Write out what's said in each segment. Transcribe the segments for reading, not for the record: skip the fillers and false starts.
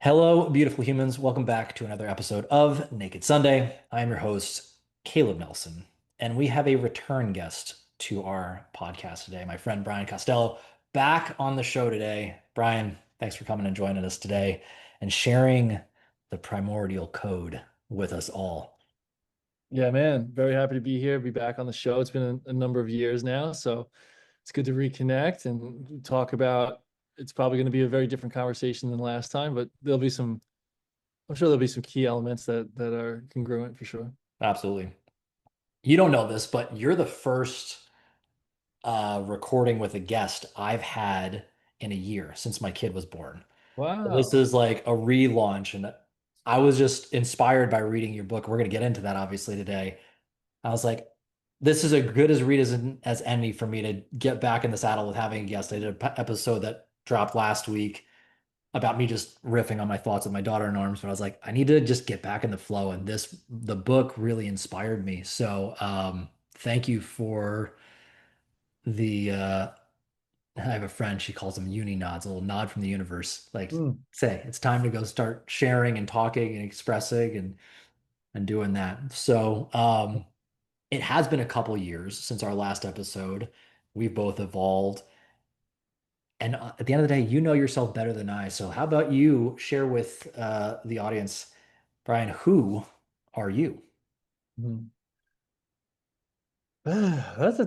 Hello, beautiful humans. Welcome back to another episode of Naked Sunday. I am your host, Caleb Nelson, and we have a return guest to our podcast today, my friend Brian Costello, back on the show today. Brian, thanks for coming and joining us today and sharing the Primordial Code with us all. Yeah, man. Very happy to be here, be back on the show. It's been a number of years now, so it's good to reconnect and talk about. It's probably going to be a very different conversation than last time, but I'm sure there'll be some key elements that are congruent for sure. Absolutely. You don't know this, but you're the first recording with a guest I've had in a year since my kid was born. This Wow. is like a relaunch, and I was just inspired by reading your book. We're going to get into that obviously today. I was like, this is a good as read as any for me to get back in the saddle with having a guest. I did an episode that dropped last week about me just riffing on my thoughts with my daughter in arms, but I was like, I need to just get back in the flow, and the book really inspired me. So, thank you for the I have a friend, she calls them uni nods, a little nod from the universe. Like, Hmm. say, it's time to go start sharing and talking and expressing and doing that. So, it has been a couple years since our last episode. We've both evolved. And at the end of the day, you know yourself better than I. So, how about you share with the audience, Brian, who are you? Hmm. That's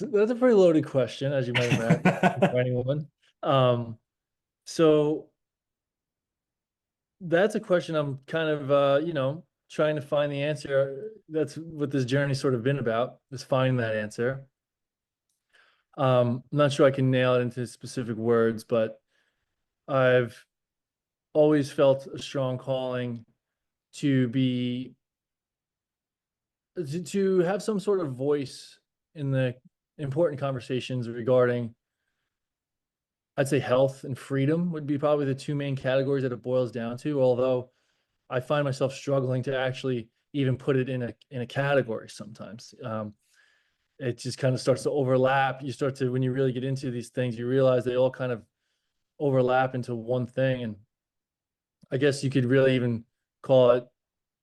a pretty loaded question, as you might imagine, for anyone. Um, so that's a question I'm kind of trying to find the answer. That's what this journey's sort of been about, is finding that answer. I'm not sure I can nail it into specific words, but I've always felt a strong calling to be to have some sort of voice in the important conversations regarding, I'd say, health and freedom would be probably the two main categories that it boils down to, although I find myself struggling to actually even put it in a category sometimes. It just kind of starts to overlap. You start to, when you really get into these things, you realize they all kind of overlap into one thing. And I guess you could really even call it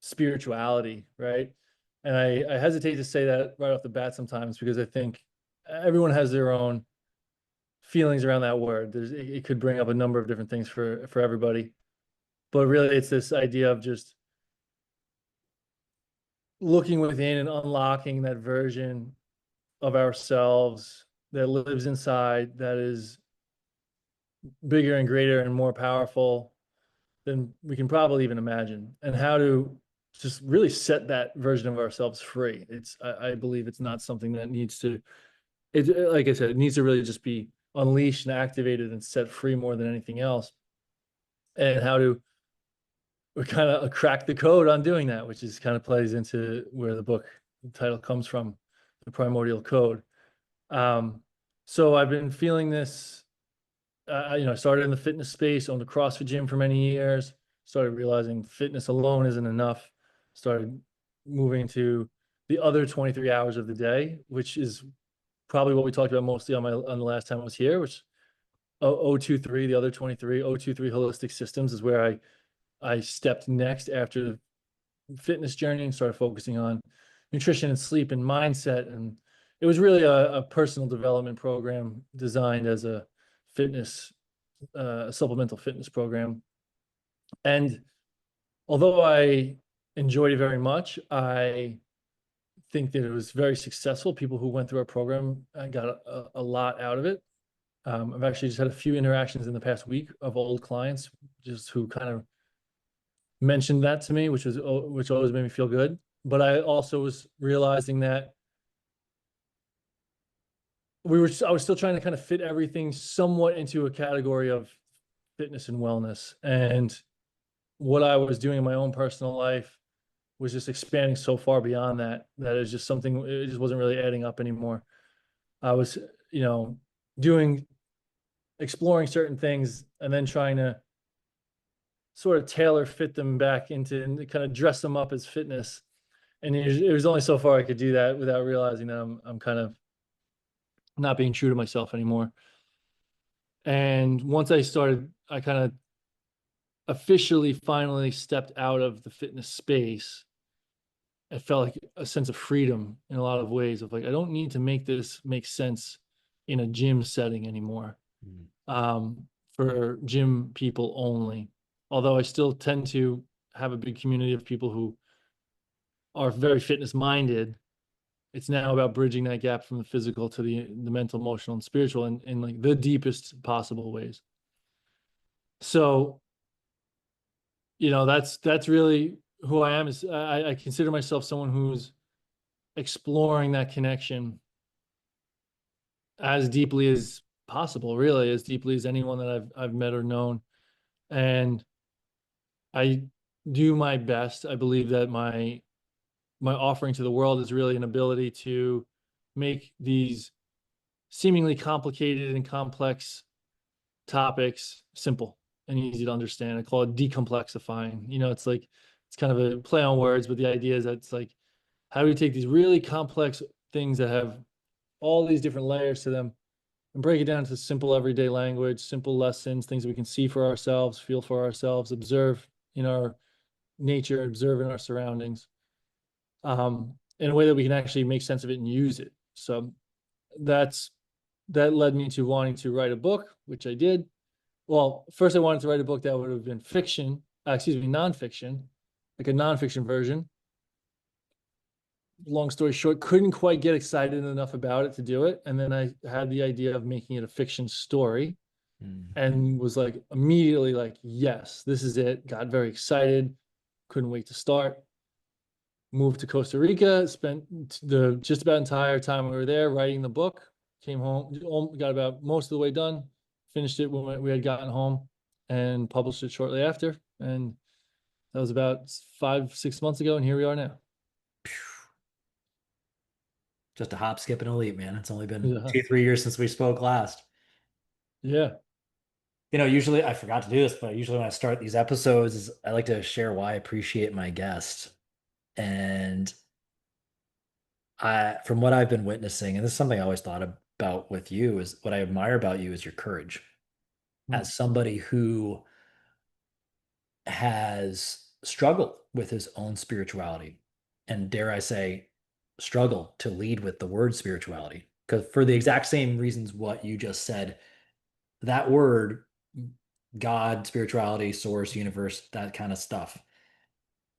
spirituality, right? And I hesitate to say that right off the bat sometimes because I think everyone has their own feelings around that word. It could bring up a number of different things for everybody. But really, it's this idea of just looking within and unlocking that version of ourselves that lives inside, that is bigger and greater and more powerful than we can probably even imagine, and how to just really set that version of ourselves free. I believe it's not something that needs to, like I said, it needs to really just be unleashed and activated and set free more than anything else. And how to kind of crack the code on doing that, which is kind of plays into where the book title comes from, the Primordial Code. Um, so I've been feeling this. I started in the fitness space, owned a CrossFit gym for many years. Started realizing fitness alone isn't enough. Started moving to the other 23 hours of the day, which is probably what we talked about mostly on the last time I was here, which 023, the other 23, 023 holistic systems is where I stepped next after the fitness journey and started focusing on nutrition and sleep and mindset. And it was really a personal development program designed as a fitness, supplemental fitness program. And although I enjoyed it very much, I think that it was very successful. People who went through our program got a lot out of it. I've actually just had a few interactions in the past week of old clients just who kind of mentioned that to me, which always made me feel good. But I also was realizing that I was still trying to kind of fit everything somewhat into a category of fitness and wellness. And what I was doing in my own personal life was just expanding so far beyond that, that is just something, it just wasn't really adding up anymore. I was, you know, doing, exploring certain things and then trying to sort of tailor fit them back into and kind of dress them up as fitness. And it was only so far I could do that without realizing that I'm kind of not being true to myself anymore. And once I started, I kind of officially finally stepped out of the fitness space, it felt like a sense of freedom in a lot of ways of like, I don't need to make this make sense in a gym setting anymore, Mm. for gym people only. Although I still tend to have a big community of people who are very fitness minded. It's now about bridging that gap from the physical to the mental, emotional, and spiritual in like the deepest possible ways. So, that's really who I am. Is I consider myself someone who's exploring that connection as deeply as possible, really, as deeply as anyone that I've met or known. And I do my best. I believe that my offering to the world is really an ability to make these seemingly complicated and complex topics simple and easy to understand. I call it decomplexifying. It's kind of a play on words, but the idea is that it's like, how do we take these really complex things that have all these different layers to them and break it down to simple everyday language, simple lessons, things we can see for ourselves, feel for ourselves, observe in our nature, observe in our surroundings, in a way that we can actually make sense of it and use it. So that's that led me to wanting to write a book, which I did. Well, first I wanted to write a book that would have been fiction, nonfiction, like a nonfiction version. Long story short, couldn't quite get excited enough about it to do it. And then I had the idea of making it a fiction story Mm. and was like immediately like, yes, this is it. Got very excited. Couldn't wait to start. Moved to Costa Rica, spent the just about entire time we were there writing the book. Came home, got about most of the way done, finished it when we had gotten home, and published it shortly after. And that was about 5, 6 months ago, and here we are now. Just a hop, skip, and a leap, man. It's only been Yeah. 2, 3 years since we spoke last. Yeah. Usually I forgot to do this, but usually when I start these episodes, I like to share why I appreciate my guest. And from what I've been witnessing, and this is something I always thought about with you, is what I admire about you is your courage. Mm. As somebody who has struggled with his own spirituality, and dare I say, struggle to lead with the word spirituality. Because for the exact same reasons what you just said, that word, God, spirituality, source, universe, that kind of stuff,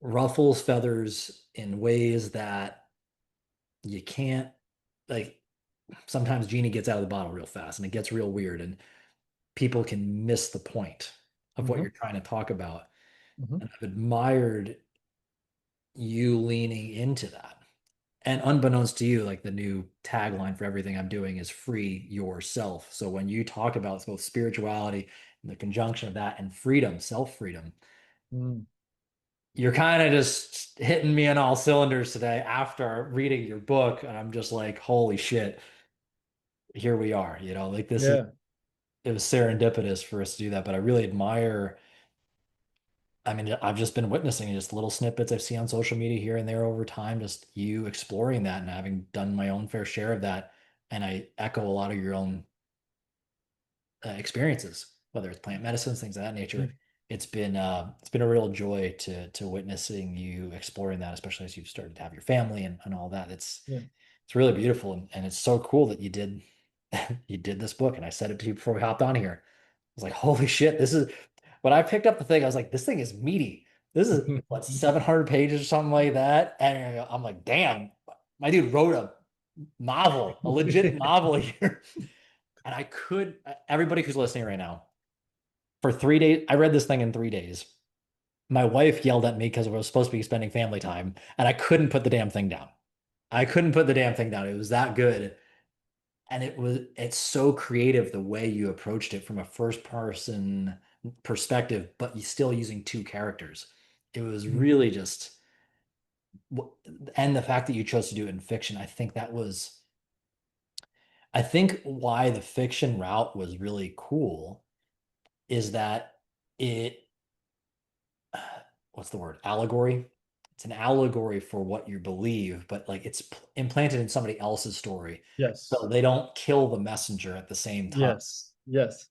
ruffles feathers in ways that you can't, like, sometimes Genie gets out of the bottle real fast and it gets real weird and people can miss the point of what Hmm. you're trying to talk about. Hmm. And I've admired you leaning into that. And unbeknownst to you, like the new tagline for everything I'm doing is free yourself. So when you talk about both spirituality and the conjunction of that and freedom, self-freedom, Mm. you're kind of just hitting me on all cylinders today after reading your book. And I'm just like, holy shit, here we are. Like this is Yeah. it was serendipitous for us to do that. But I really admire, I mean, I've just been witnessing just little snippets I've seen on social media here and there over time, just you exploring that and having done my own fair share of that. And I echo a lot of your own experiences, whether it's plant medicines, things of that Yeah. nature. It's been a real joy to witnessing you exploring that, especially as you've started to have your family and all that. Yeah. It's really beautiful and it's so cool that you did you did this book. And I said it to you before we hopped on here. I was like, holy shit, this is when I picked up the thing, I was like, this thing is meaty. This is what, 700 pages or something like that. And I'm like, damn, my dude wrote a novel, a legit novel here. And everybody who's listening right now, for 3 days, I read this thing in 3 days. My wife yelled at me because I was supposed to be spending family time, and I couldn't put the damn thing down. I couldn't put the damn thing down. It was that good. And it's so creative the way you approached it from a first person perspective, but you still using two characters. It was really just, and the fact that you chose to do it in fiction, I think why the fiction route was really cool is that it, what's the word? Allegory. It's an allegory for what you believe, but like it's implanted in somebody else's story. So Yes. they don't kill the messenger at the same time. Yes. Yes.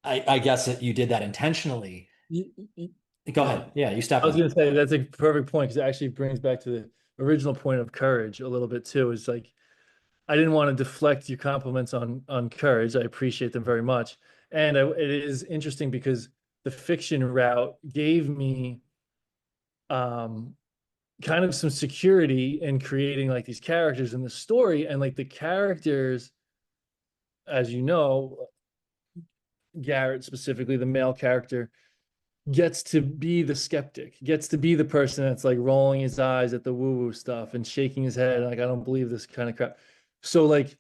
I guess that you did that intentionally, Y- y- Go ahead. Yeah, you step I was in. going to say that's a perfect point because it actually brings back to the original point of courage a little bit too. Is like I didn't want to deflect your compliments on courage. I appreciate them very much, and it is interesting because the fiction route gave me um, kind of some security in creating like these characters in the story, and like the characters, as you know, Garrett specifically, the male character gets to be the skeptic, gets to be the person that's like rolling his eyes at the woo-woo stuff and shaking his head like I don't believe this kind of crap. So like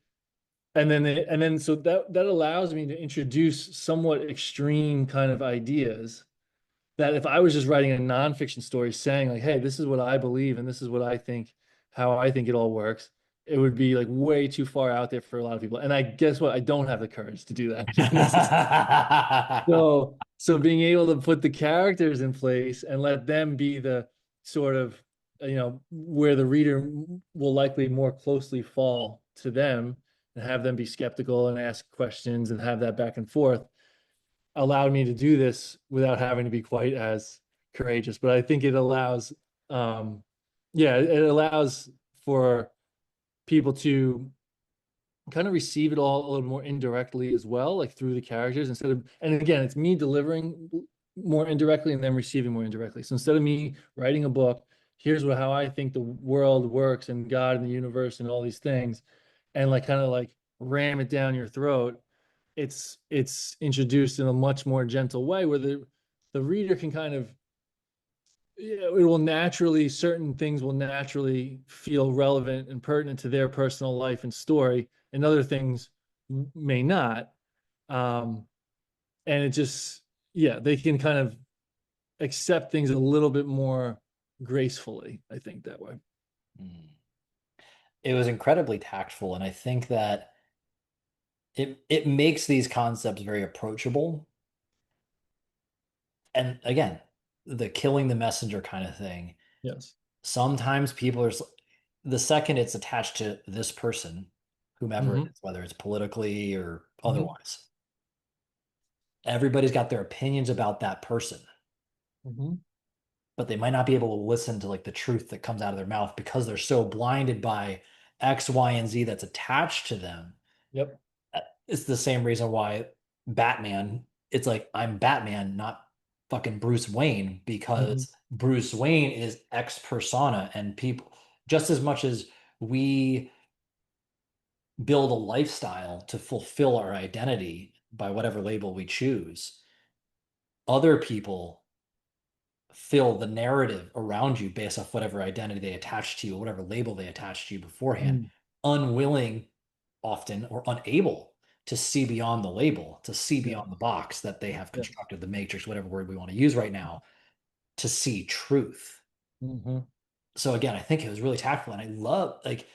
and then so that allows me to introduce somewhat extreme kind of ideas that if I was just writing a nonfiction story saying like, hey, this is what I believe and this is what I think, how I think it all works, it would be like way too far out there for a lot of people. And I guess what? I don't have the courage to do that necessarily. So being able to put the characters in place and let them be the sort of, where the reader will likely more closely fall to them and have them be skeptical and ask questions and have that back and forth allowed me to do this without having to be quite as courageous. But I think it allows, yeah, it allows for people to kind of receive it all a little more indirectly as well, like through the characters instead of, and again, it's me delivering more indirectly and then receiving more indirectly. So instead of me writing a book, here's how I think the world works and God and the universe and all these things, and like kind of like ram it down your throat. It's introduced in a much more gentle way where the reader can kind of, yeah, it will naturally, certain things will naturally feel relevant and pertinent to their personal life and story, and other things may not. Um, and it just, yeah, they can kind of accept things a little bit more gracefully, I think that way. Mm. It was incredibly tactful, and I think that it makes these concepts very approachable. And again, the killing the messenger kind of thing. Yes. Sometimes people are the second it's attached to this person, whomever it Hmm. is, whether it's politically or Hmm. otherwise, everybody's got their opinions about that person, Hmm. but they might not be able to listen to like the truth that comes out of their mouth because they're so blinded by X, Y, and Z that's attached to them. Yep. It's the same reason why Batman, it's like I'm Batman, not fucking Bruce Wayne, Hmm. because Bruce Wayne is X persona, and people just as much as we build a lifestyle to fulfill our identity by whatever label we choose, other people fill the narrative around you based off whatever identity they attach to you, or whatever label they attach to you beforehand, Mm. unwilling often or unable to see beyond the label, to see Yeah. beyond the box that they have Yeah. constructed, the matrix, whatever word we want to use right now, to see truth. Hmm. So again, I think it was really tactful, and I love like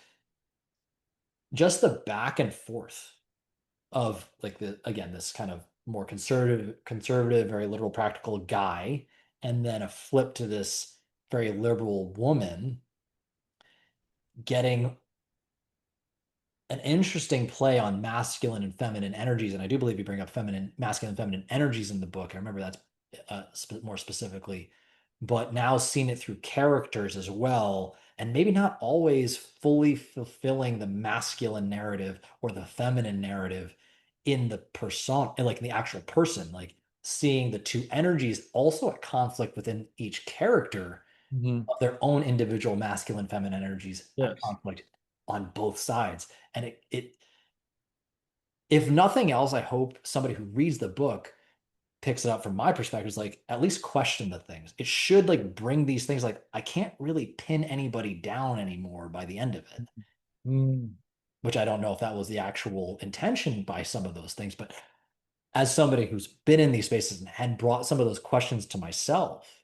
just the back and forth of like the again this kind of more conservative, very literal, practical guy, and then a flip to this very liberal woman getting an interesting play on masculine and feminine energies. And I do believe you bring up masculine and feminine energies in the book. I remember that's more specifically, but now seeing it through characters as well, and maybe not always fully fulfilling the masculine narrative or the feminine narrative in the person, like in the actual person, like seeing the two energies also at conflict within each character Hmm. of their own individual masculine feminine energies at Yes. conflict on both sides. And it if nothing else, I hope somebody who reads the book picks it up from my perspective is like at least question the things. It should like bring these things like I can't really pin anybody down anymore by the end of it, Mm. which I don't know if that was the actual intention by some of those things, but as somebody who's been in these spaces and had brought some of those questions to myself,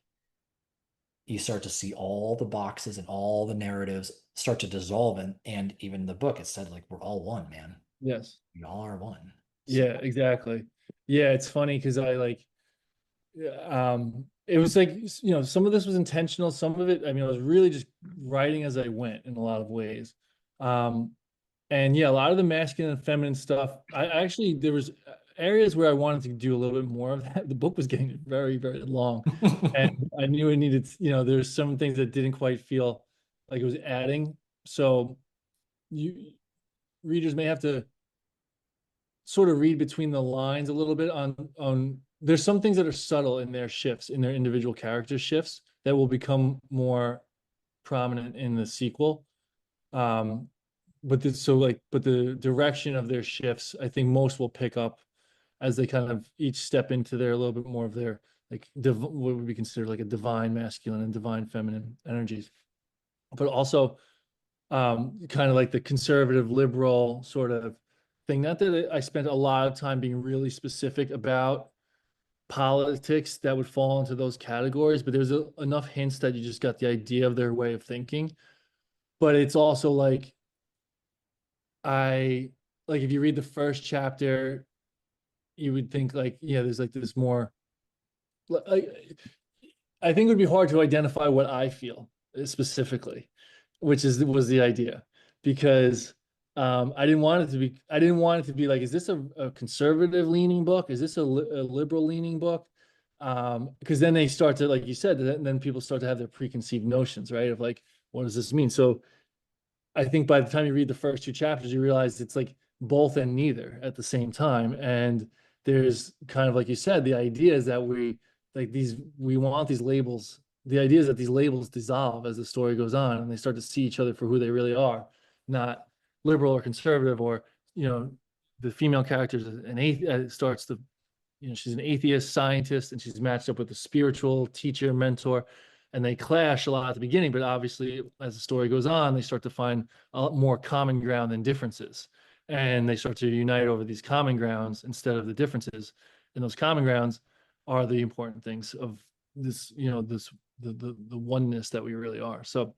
you start to see all the boxes and all the narratives start to dissolve. And even the book, it said like we're all one, man. Yes. We all are one. So Yeah, exactly. Yeah, it's funny because I like it was like some of this was intentional, some of it, I mean, I was really just writing as I went in a lot of ways. Um and yeah, a lot of the masculine and feminine stuff, I actually there was areas where I wanted to do a little bit more of that. The book was getting very, very long, and I knew it needed, there's some things that didn't quite feel like it was adding. So you readers may have to sort of read between the lines a little bit on there's some things that are subtle in their shifts, in their individual character shifts that will become more prominent in the sequel. Um, but the direction of their shifts, I think most will pick up as they kind of each step into their a little bit more of their like what would be considered like a divine masculine and divine feminine energies, but also kind of like the conservative liberal sort of thing. Not that I spent a lot of time being really specific about politics that would fall into those categories, but there's enough hints that you just got the idea of their way of thinking. But it's also like I like if you read the first chapter, you would think like, yeah, there's like this more like I think it would be hard to identify what I feel specifically, which was the idea, because I didn't want it to be like, is this a conservative leaning book? Is this a liberal leaning book? Because then they start to, like you said, then people start to have their preconceived notions, right? Of like, what does this mean? So I think by the time you read the first two chapters, you realize it's like both and neither at the same time. And there's kind of like you said, the idea is that we want these labels. The idea is that these labels dissolve as the story goes on, and they start to see each other for who they really are, not liberal or conservative, or the female character is an starts to she's an atheist scientist, and she's matched up with a spiritual teacher mentor, and they clash a lot at the beginning, but obviously as the story goes on, they start to find a lot more common ground than differences, and they start to unite over these common grounds instead of the differences, and those common grounds are the important things of this the oneness that we really are. So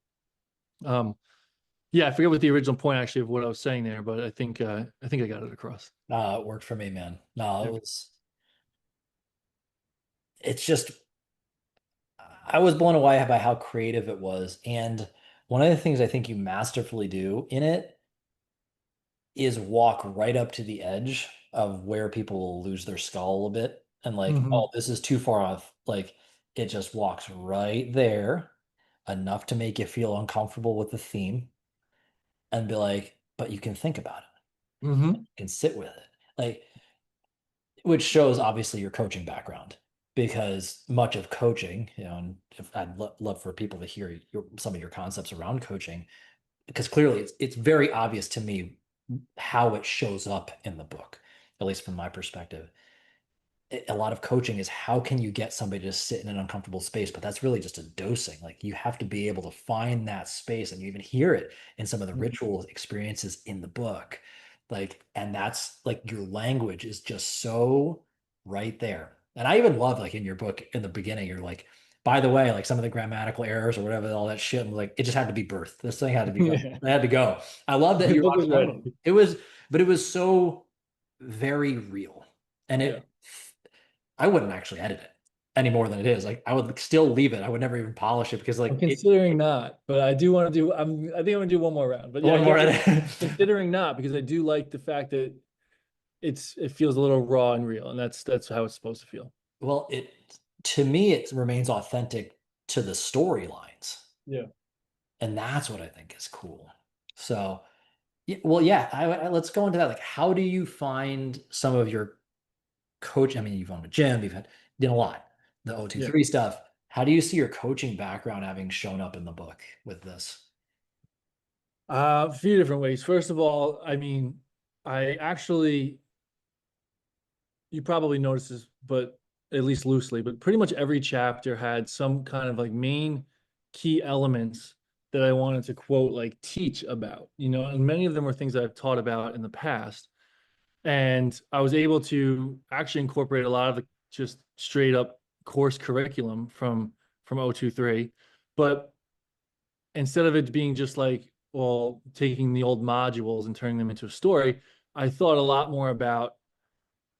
yeah, I forget what the original point actually of what I was saying there, but I think I got it across. No, it worked for me, man. No, Yeah. it's just, I was blown away by how creative it was. And one of the things I think you masterfully do in it is walk right up to the edge of where people will lose their skull a little bit and like, Hmm. oh, this is too far off. Like it just walks right there enough to make you feel uncomfortable with the theme and be like, but you can think about it. Hmm. You can sit with it. Like, which shows obviously your coaching background because much of coaching, and if I'd love for people to hear some of your concepts around coaching, because clearly it's very obvious to me how it shows up in the book, at least from my perspective. A lot of coaching is how can you get somebody to sit in an uncomfortable space, but that's really just a dosing. Like you have to be able to find that space, and you even hear it in some of the ritual experiences in the book. Like, and that's like your language is just so right there. And I even love like in your book in the beginning, you're like, by the way, like some of the grammatical errors or whatever, all that shit, and like it just had to be birthed. This thing had to be go. Yeah. It had to go. I love that The you're book is autonomous. ready. It was, but it was so very real. And Yeah. I wouldn't actually edit it any more than it is. Like I would still leave it. I would never even polish it because I'm like considering not, but I do want to do. I think I'm gonna do one more round. But yeah, I one more get you. edit. Considering not, because I do like the fact that it feels a little raw and real, and that's how it's supposed to feel. Well, it to me it remains authentic to the storylines, Yeah. and that's what I think is cool. So, well, yeah, let's go into that. Like, how do you find some of your coach? I mean, you've owned a gym, you've had did a lot, the Yeah. 023 stuff. How do you see your coaching background having shown up in the book with this? A few different ways. First of all, I mean, I actually, you probably noticed this, but at least loosely, but pretty much every chapter had some kind of like main key elements that I wanted to quote, like teach about, and many of them were things that I've taught about in the past. And I was able to actually incorporate a lot of the just straight up course curriculum from 023. But instead of it being just like, well, taking the old modules and turning them into a story, I thought a lot more about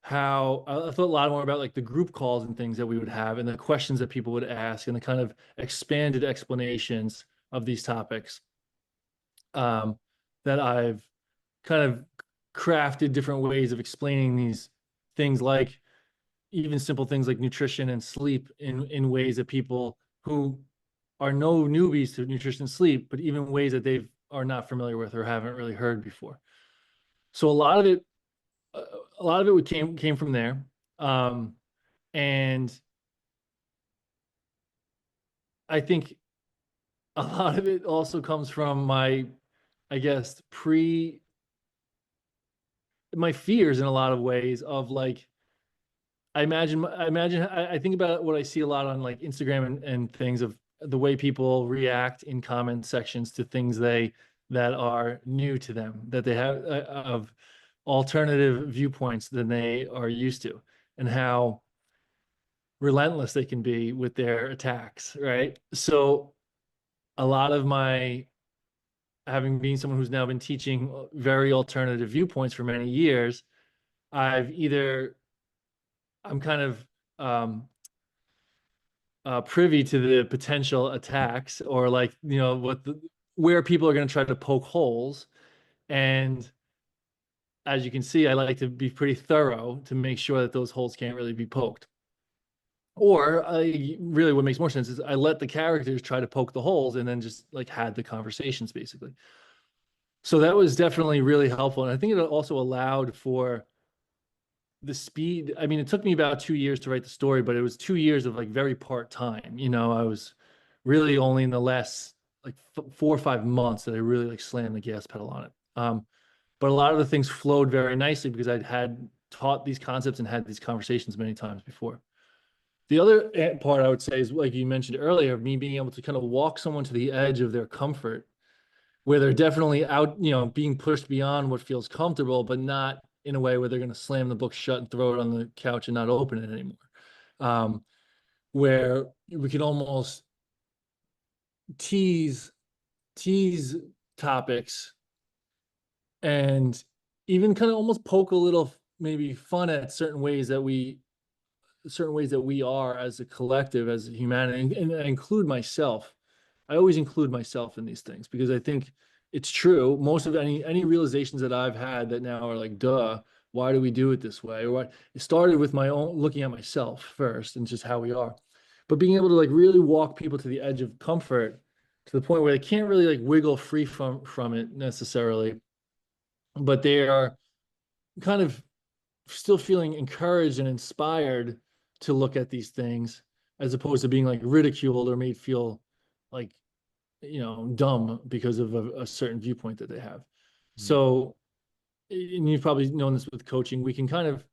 how I thought a lot more about like the group calls and things that we would have and the questions that people would ask and the kind of expanded explanations of these topics, that I've kind of crafted different ways of explaining these things like even simple things like nutrition and sleep in ways that people who are no newbies to nutrition and sleep, but even ways that they are not familiar with or haven't really heard before. So uh, a lot of it came from there, and I think a lot of it also comes from my, I guess, my fears in a lot of ways of like I think about what I see a lot on like Instagram and things of the way people react in comment sections to things that are new to them, that they have of alternative viewpoints than they are used to, and how relentless they can be with their attacks, right? So a lot of my, having been someone who's now been teaching very alternative viewpoints for many years, I've either I'm kind of privy to the potential attacks, or like, where people are going to try to poke holes. And as you can see, I like to be pretty thorough to make sure that those holes can't really be poked. Or I really, what makes more sense is I let the characters try to poke the holes and then just like had the conversations basically. So that was definitely really helpful. And I think it also allowed for the speed. I mean, it took me about 2 years to write the story, but it was 2 years of like very part-time. I was really only in the last like 4 or 5 months that I really like slammed the gas pedal on it. But a lot of the things flowed very nicely because I'd had taught these concepts and had these conversations many times before. The other part I would say is, like you mentioned earlier, me being able to kind of walk someone to the edge of their comfort, where they're definitely out, being pushed beyond what feels comfortable, but not in a way where they're going to slam the book shut and throw it on the couch and not open it anymore. Um, where we can almost tease tease topics and even kind of almost poke a little maybe fun at certain ways that we are as a collective, as a humanity, and I include myself. I always include myself in these things because I think it's true. Most of any realizations that I've had that now are like, duh, why do we do it this way? Or what, it started with my own looking at myself first and just how we are. But being able to like really walk people to the edge of comfort to the point where they can't really like wiggle free from it necessarily, but they are kind of still feeling encouraged and inspired to look at these things, as opposed to being like ridiculed or made feel like, dumb because of a certain viewpoint that they have. Mm. So, and you've probably known this with coaching, we can kind of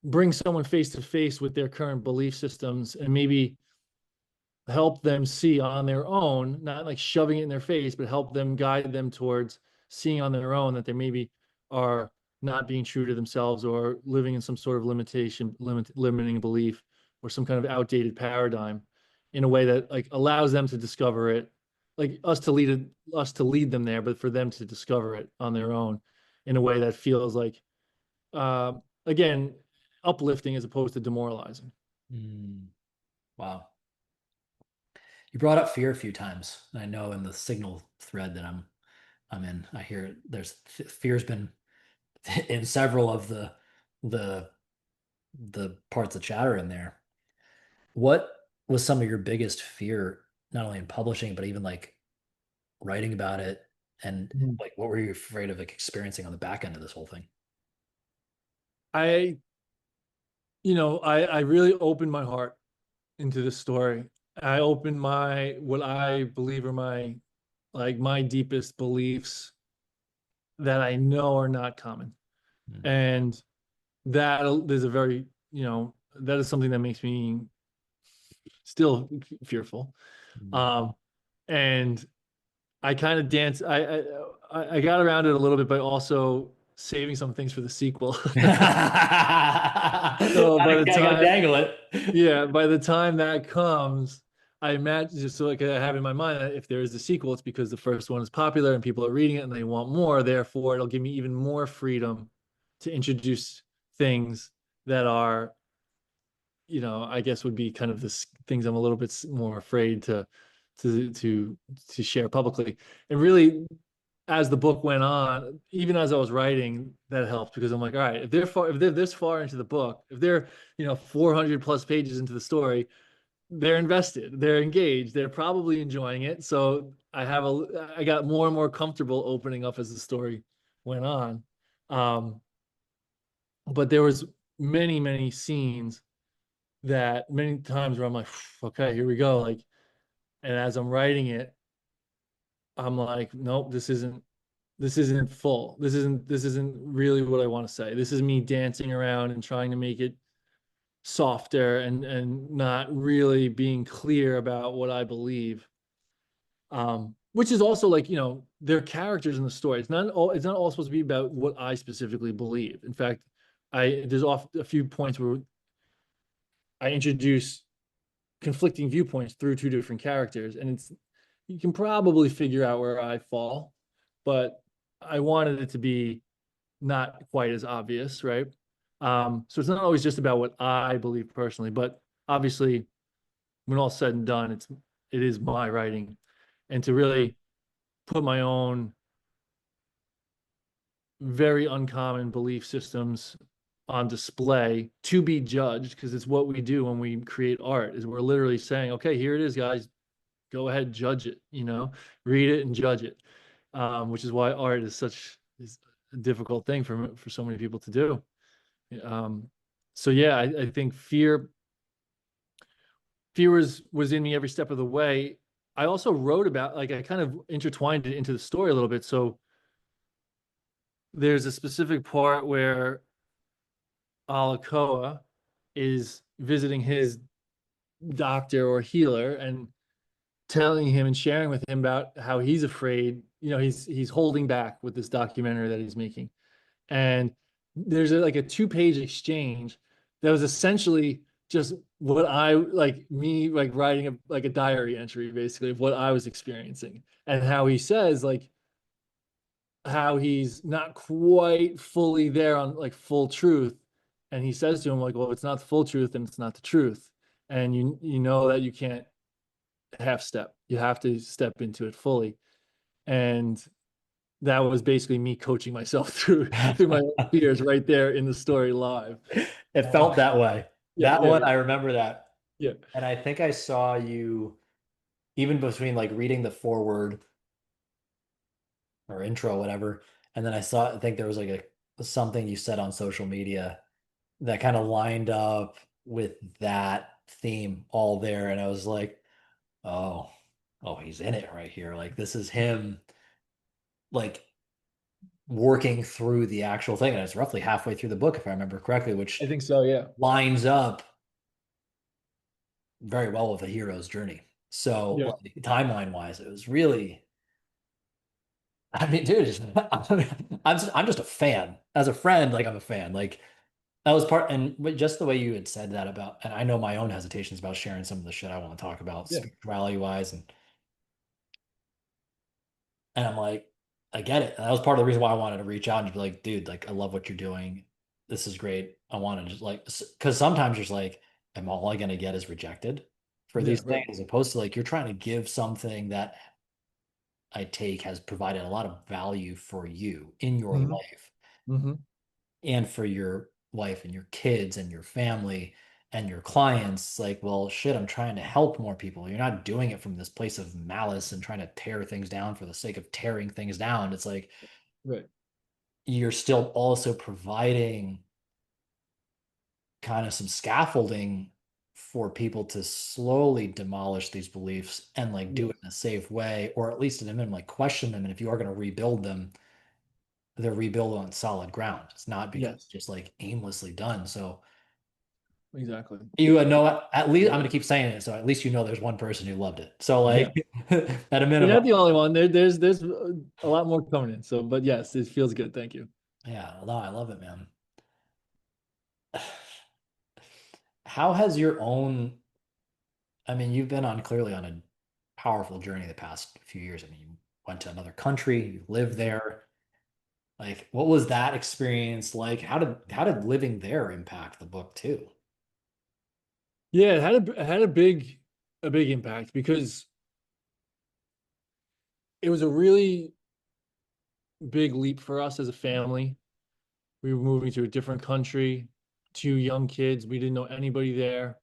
bring someone face to face with their current belief systems and maybe help them see on their own, not like shoving it in their face, but help them, guide them towards seeing on their own that they maybe are not being true to themselves or living in some sort of limiting belief or some kind of outdated paradigm, in a way that like allows them to discover it, like us to lead them there, but for them to discover it on their own in a way that feels like, uh, again, uplifting as opposed to demoralizing. Mm. Wow. You brought up fear a few times. I know in the signal thread that I'm in, I hear there's fear's been in several of the the parts of chatter in there. What was some of your biggest fear, not only in publishing, but even like writing about it? And Mhm. like, what were you afraid of like experiencing on the back end of this whole thing? I, I really opened my heart into this story. I opened what I believe are my deepest beliefs that I know are not common. Mm. And that there's a very, that is something that makes me still fearful. Mm. Um, and I kind of dance. I got around it a little bit by also saving some things for the sequel. So by the Gotta time, dangle it. yeah, by the time that comes, I imagine, just so like I have in my mind that if there is a sequel, it's because the first one is popular and people are reading it and they want more. Therefore, it'll give me even more freedom to introduce things that are, I guess would be kind of the things I'm a little bit more afraid to to share publicly. And really, as the book went on, even as I was writing, that helped because I'm like, all right, if they're this far into the book, if they're, 400 plus pages into the story, they're invested, they're engaged, they're probably enjoying it. So I got more and more comfortable opening up as the story went on. But there was many, many scenes that many times where I'm like, okay, here we go. Like, and as I'm writing it, I'm like, nope, this isn't full. This isn't really what I want to say. This is me dancing around and trying to make it softer and not really being clear about what I believe. Which is also like, they're characters in the story. It's not all supposed to be about what I specifically believe. In fact, there's off a few points where I introduce conflicting viewpoints through two different characters, and you can probably figure out where I fall, but I wanted it to be not quite as obvious, right? So it's not always just about what I believe personally, but obviously, when all said and done, it is my writing, and to really put my own very uncommon belief systems on display to be judged, because it's what we do when we create art, is we're literally saying, okay, here it is, guys, go ahead, judge it, read it and judge it. Which is why art is a difficult thing for so many people to do. So yeah, I think fear was in me every step of the way. I also wrote about, like, I kind of intertwined it into the story a little bit. So there's a specific part where Alacoa is visiting his doctor or healer and telling him and sharing with him about how he's afraid, he's holding back with this documentary that he's making. And there's like a 2-page exchange that was essentially just what I like me like writing like a diary entry basically of what I was experiencing, and how he says like how he's not quite fully there on like full truth. And he says to him like, well, if it's not the full truth, then it's not the truth. And you know that you can't half step. You have to step into it fully. And that was basically me coaching myself through my own fears right there in the story live. It felt that way. Yeah, That yeah, one, I remember that. yeah, And I think I saw you even between like reading the foreword or intro, whatever. And then I think there was like something you said on social media that kind of lined up with that theme all there. And I was like, oh, oh, he's in it right here. Like this is him like working through the actual thing. And it's roughly halfway through the book, if I remember correctly, I which think so. Yeah, lines up very well with a hero's journey. So yeah, like, timeline wise, it was really, I mean, dude, I'm just a fan. As a friend, like I'm a fan. Like that was part, and just the way you had said that about, and I know my own hesitations about sharing some of the shit I want to talk about yeah, spirituality wise, and I'm like, I get it. And that was part of the reason why I wanted to reach out and be like, dude, like I love what you're doing. This is great. I want to just like, because sometimes you're just like, am all I gonna get is rejected for yeah. these Right. things, as opposed to like you're trying to give something that I take has provided a lot of value for you in your Hmm. life Hmm. and for your wife and your kids and your family and your clients. Like, well, shit, I'm trying to help more people. You're not doing it from this place of malice and trying to tear things down for the sake of tearing things down. It's like Right. you're still also providing kind of some scaffolding for people to slowly demolish these beliefs and like do Yes. it in a safe way, or at least at a minimum, like question them. And if you are going to rebuild them, they're rebuilt on solid ground. It's not because Yes. just like aimlessly done. So Exactly. you know, at least I'm going to keep saying it. So at least you know there's one person who loved it. So Yeah. like at a You're minimum, not the only one. There's a lot more coming in. So, but yes, it feels good. Thank you. yeah, no, I love it, man. How has your own, I mean, you've been on clearly on a powerful journey the past few years. I mean, you went to another country, you lived Mhm. there. Like, what was that experience like? How did living there impact the book too? Yeah, it had a big impact because it was a really big leap for us as a family. We were moving to a different country, two young kids. We didn't know anybody there.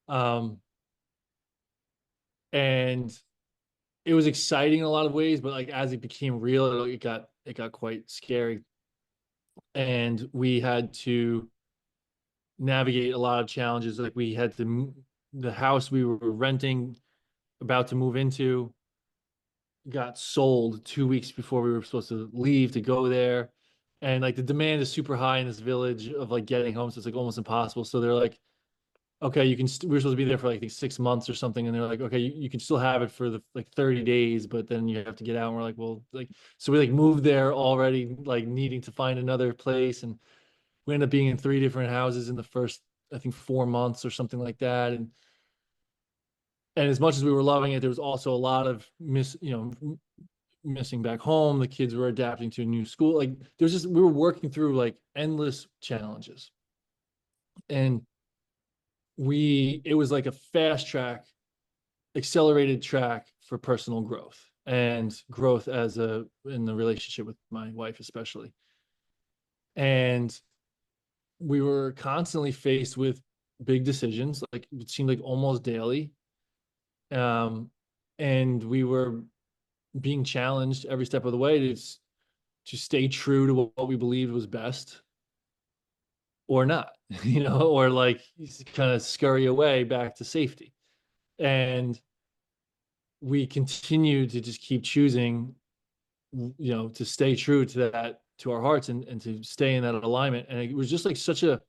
Um, and it was exciting in a lot of ways, but like as it became real, it got quite scary. And we had to navigate a lot of challenges. Like we had to the house we were renting, about to move into, got sold 2 weeks before we were supposed to leave to go there. And like the demand is super high in this village of like getting home. So it's like almost impossible. So they're like, okay, you can, we were supposed to be there for like, I think 6 months or something. And they're like, okay, you can still have it for the like 30 days, but then you have to get out. And we're like, well, like, so we like moved there already, like needing to find another place. And we ended up being in 3 different houses in the first, I think 4 months or something like that. And as much as we were loving it, there was also a lot of missing back home. The kids were adapting to a new school. Like there's just, we were working through like endless challenges. And it was like a fast track, accelerated track for personal growth and growth in the relationship with my wife, especially. And we were constantly faced with big decisions, like it seemed like almost daily. Um, and we were being challenged every step of the way to stay true to what we believed was best or not, or like kind of scurry away back to safety. And we continue to just keep choosing, to stay true to that, to our hearts, and to stay in that alignment. And it was just like such a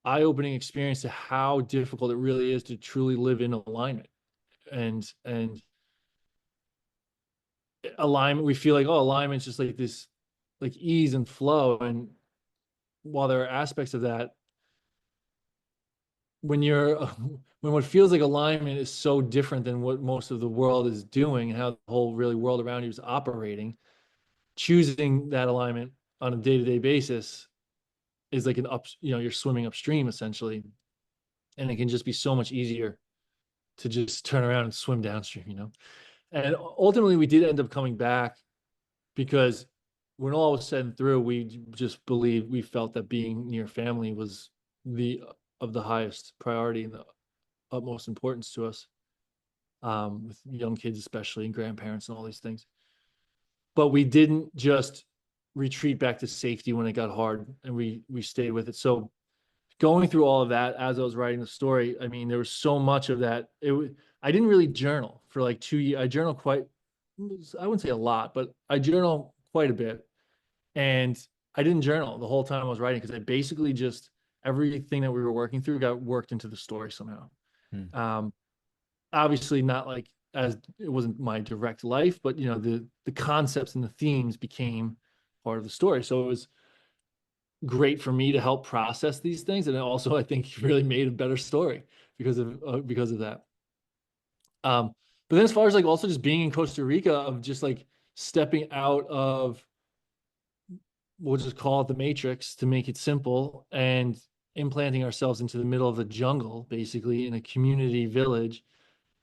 eye-opening experience to how difficult it really is to truly live in alignment. And alignment, we feel like, oh, alignment's just like this, like ease and flow. And while there are aspects of that, when you're when what feels like alignment is so different than what most of the world is doing and how the whole really world around you is operating, choosing that alignment on a day-to-day basis is like you're swimming upstream essentially, and it can just be so much easier to just turn around and swim downstream. And ultimately we did end up coming back because when all was said and through, we felt that being near family was the of the highest priority and the utmost importance to us, with young kids especially, and grandparents and all these things. But we didn't just retreat back to safety when it got hard, and we stayed with it. So going through all of that as I was writing the story, I mean, there was so much of that. I didn't really journal for like 2 years. I journal quite, I wouldn't say a lot, but I journal quite a bit. And I didn't journal the whole time I was writing because I basically just, everything that we were working through got worked into the story somehow. Hmm. Um, Obviously not like, as it wasn't my direct life, but the concepts and the themes became part of the story. So it was great for me to help process these things, and it also, I think, really made a better story because of that. But then as far as like also just being in Costa Rica, of just like stepping out of, we'll just call it the matrix to make it simple, and implanting ourselves into the middle of the jungle, basically in a community village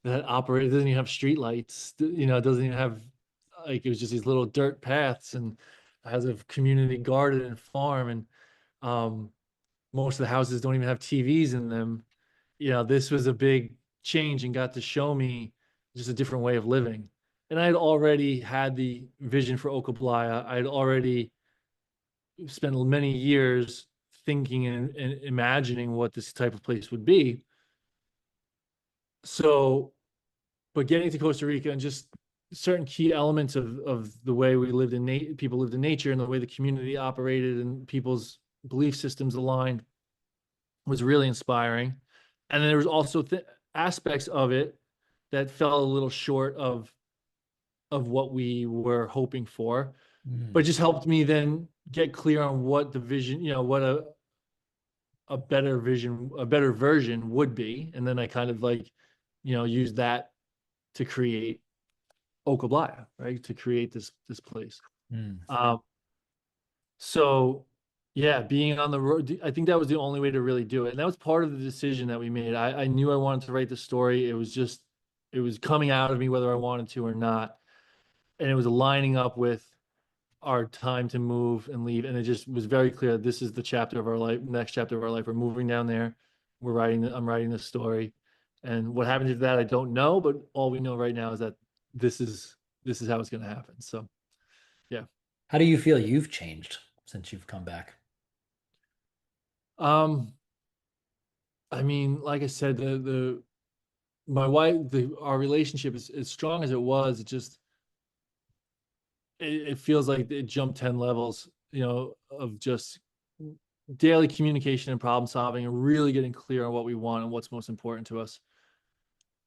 that doesn't even have street lights, it doesn't even have, like, it was just these little dirt paths, and has a community garden and farm. And um, most of the houses don't even have TVs in them. This was a big change and got to show me just a different way of living. And I had already had the vision for Ocablaya. I had already spent many years thinking and imagining what this type of place would be. So, but getting to Costa Rica and just certain key elements of the way we lived people lived in nature, and the way the community operated and people's belief systems aligned, was really inspiring. And then there was also aspects of it that fell a little short of what we were hoping for, but it Hmm. just helped me then get clear on what the vision, what a better vision, a better version would be. And then I kind of like, use that to create Ocablaya, right? To create this place. Hmm. Um, so yeah, being on the road, I think that was the only way to really do it. And that was part of the decision that we made. I knew I wanted to write the story. It was coming out of me whether I wanted to or not. And it was aligning up with our time to move and leave. And it just was very clear. This is the chapter of our life, next chapter of our life. We're moving down there. I'm writing this story. And what happens after that, I don't know. But all we know right now is that this is this is how it's going to happen. So yeah. How do you feel you've changed since you've come back? Um, I mean, like I said, the my wife, our relationship is as strong as it was. It just it feels like it jumped 10 levels, of just daily communication and problem solving and really getting clear on what we want and what's most important to us.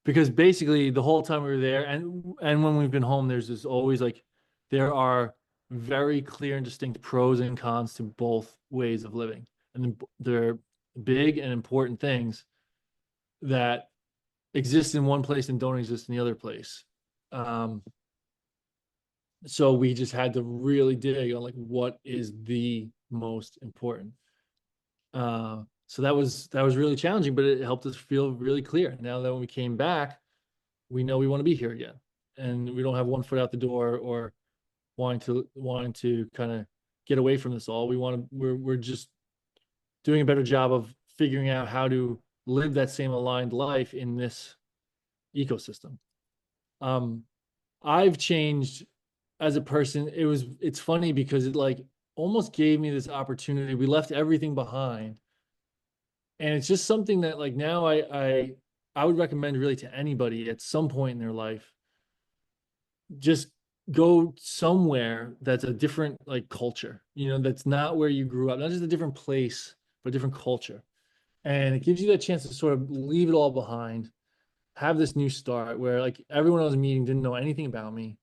Because basically the whole time we were there and when we've been home, there's this always like there are very clear and distinct pros and cons to both ways of living. And they're big and important things that exist in one place and don't exist in the other place. Um, so we just had to really dig on like what is the most important. So that was really challenging, but it helped us feel really clear. Now that when we came back, we know we want to be here again, and we don't have one foot out the door or wanting to kind of get away from this all. We're just doing a better job of figuring out how to live that same aligned life in this ecosystem. Um, I've changed as a person. It's funny because it like almost gave me this opportunity. We left everything behind, and it's just something that like now I would recommend really to anybody at some point in their life. Just go somewhere that's a different like culture, that's not where you grew up, not just a different place, but a different culture. And it gives you that chance to sort of leave it all behind, have this new start where like everyone I was meeting didn't know anything about me,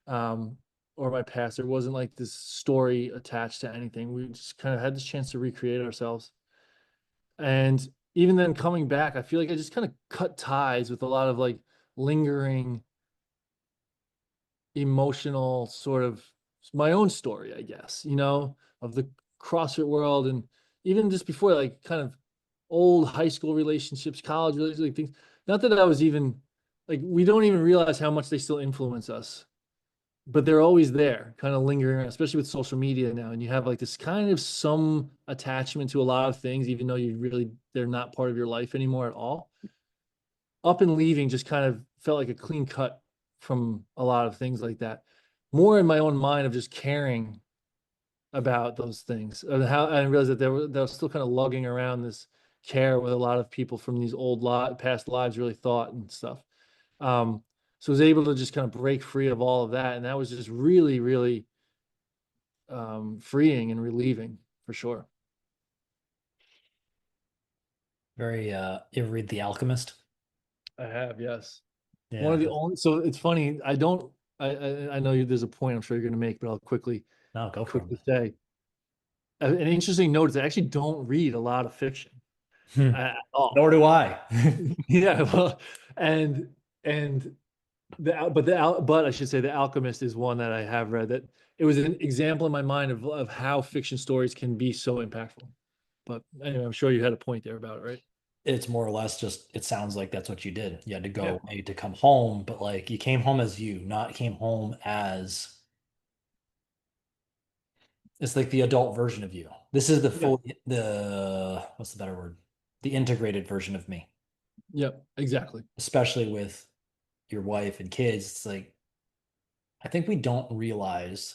um, or my past. There wasn't like this story attached to anything. We just kind of had this chance to recreate ourselves. And even then coming back, I feel like I just kind of cut ties with a lot of like lingering emotional sort of my own story, I guess, of the CrossFit world. And even just before, like kind of old high school relationships, college relationships, like things. Not that I was even like, we don't even realize how much they still influence us, but they're always there, kind of lingering around, especially with social media now. And you have like this kind of some attachment to a lot of things, even though they're not part of your life anymore at all. Up and leaving just kind of felt like a clean cut from a lot of things like that. More in my own mind of just caring about those things and how I realized that they were still kind of lugging around this care with a lot of people from these past lives really thought and stuff. Um, so I was able to just kind of break free of all of that, and that was just really, really freeing and relieving for sure. Very you ever read The Alchemist? I have, yes. One Yeah. of the only, so it's funny. I don't, I know there's a point I'm sure you're going to make, but I'll No, go for quickly say an interesting note is I actually don't read a lot of fiction them. at all. Nor do I. Yeah, well, and and but I should say The Alchemist is one that I have read that it was an example in my mind of how fiction stories can be so impactful. But anyway, I'm sure you had a point there about it, right? It's more or less just, it sounds like that's what you did. You had to Yeah. go away to come home, but like you came home as you, not came home as it's like the adult version of you. This is Yeah. what's the better word? The integrated version of me, Yeah. Exactly. especially with your wife and kids. It's like, I think we don't realize,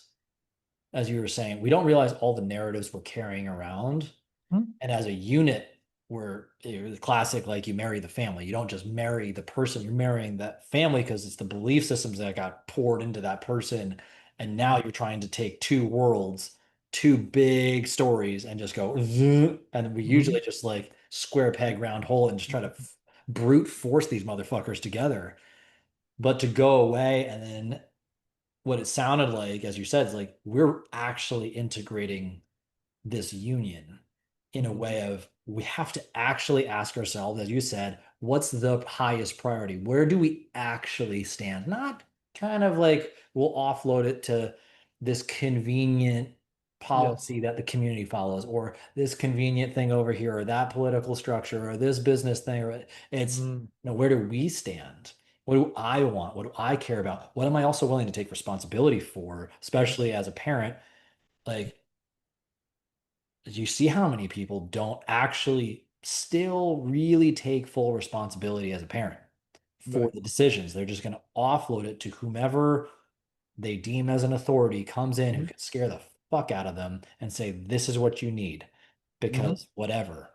as you were saying, we don't realize all the narratives we're carrying around. Hmm. And as a unit, the classic, like you marry the family. You don't just marry the person, you're marrying that family because it's the belief systems that got poured into that person. And now you're trying to take two worlds, two big stories, and just go, "Zzz," and we Hmm. usually just like square peg, round hole and just try to brute force these motherfuckers together. But to go away and then what it sounded like, as you said, is like we're actually integrating this union in a Hmm. way of we have to actually ask ourselves, as you said, what's the highest priority? Where do we actually stand? Not kind of like we'll offload it to this convenient Yes. policy that the community follows, or this convenient thing over here, or that political structure, or this business thing, or it's Mm. where do we stand? What do I want? What do I care about? What am I also willing to take responsibility for, especially Yes. as a parent? Like, you see how many people don't actually still really take full responsibility as a parent for Right. the decisions. They're just going to offload it to whomever they deem as an authority comes in who Hmm. can scare the fuck out of them and say, this is what you need Hmm. because whatever.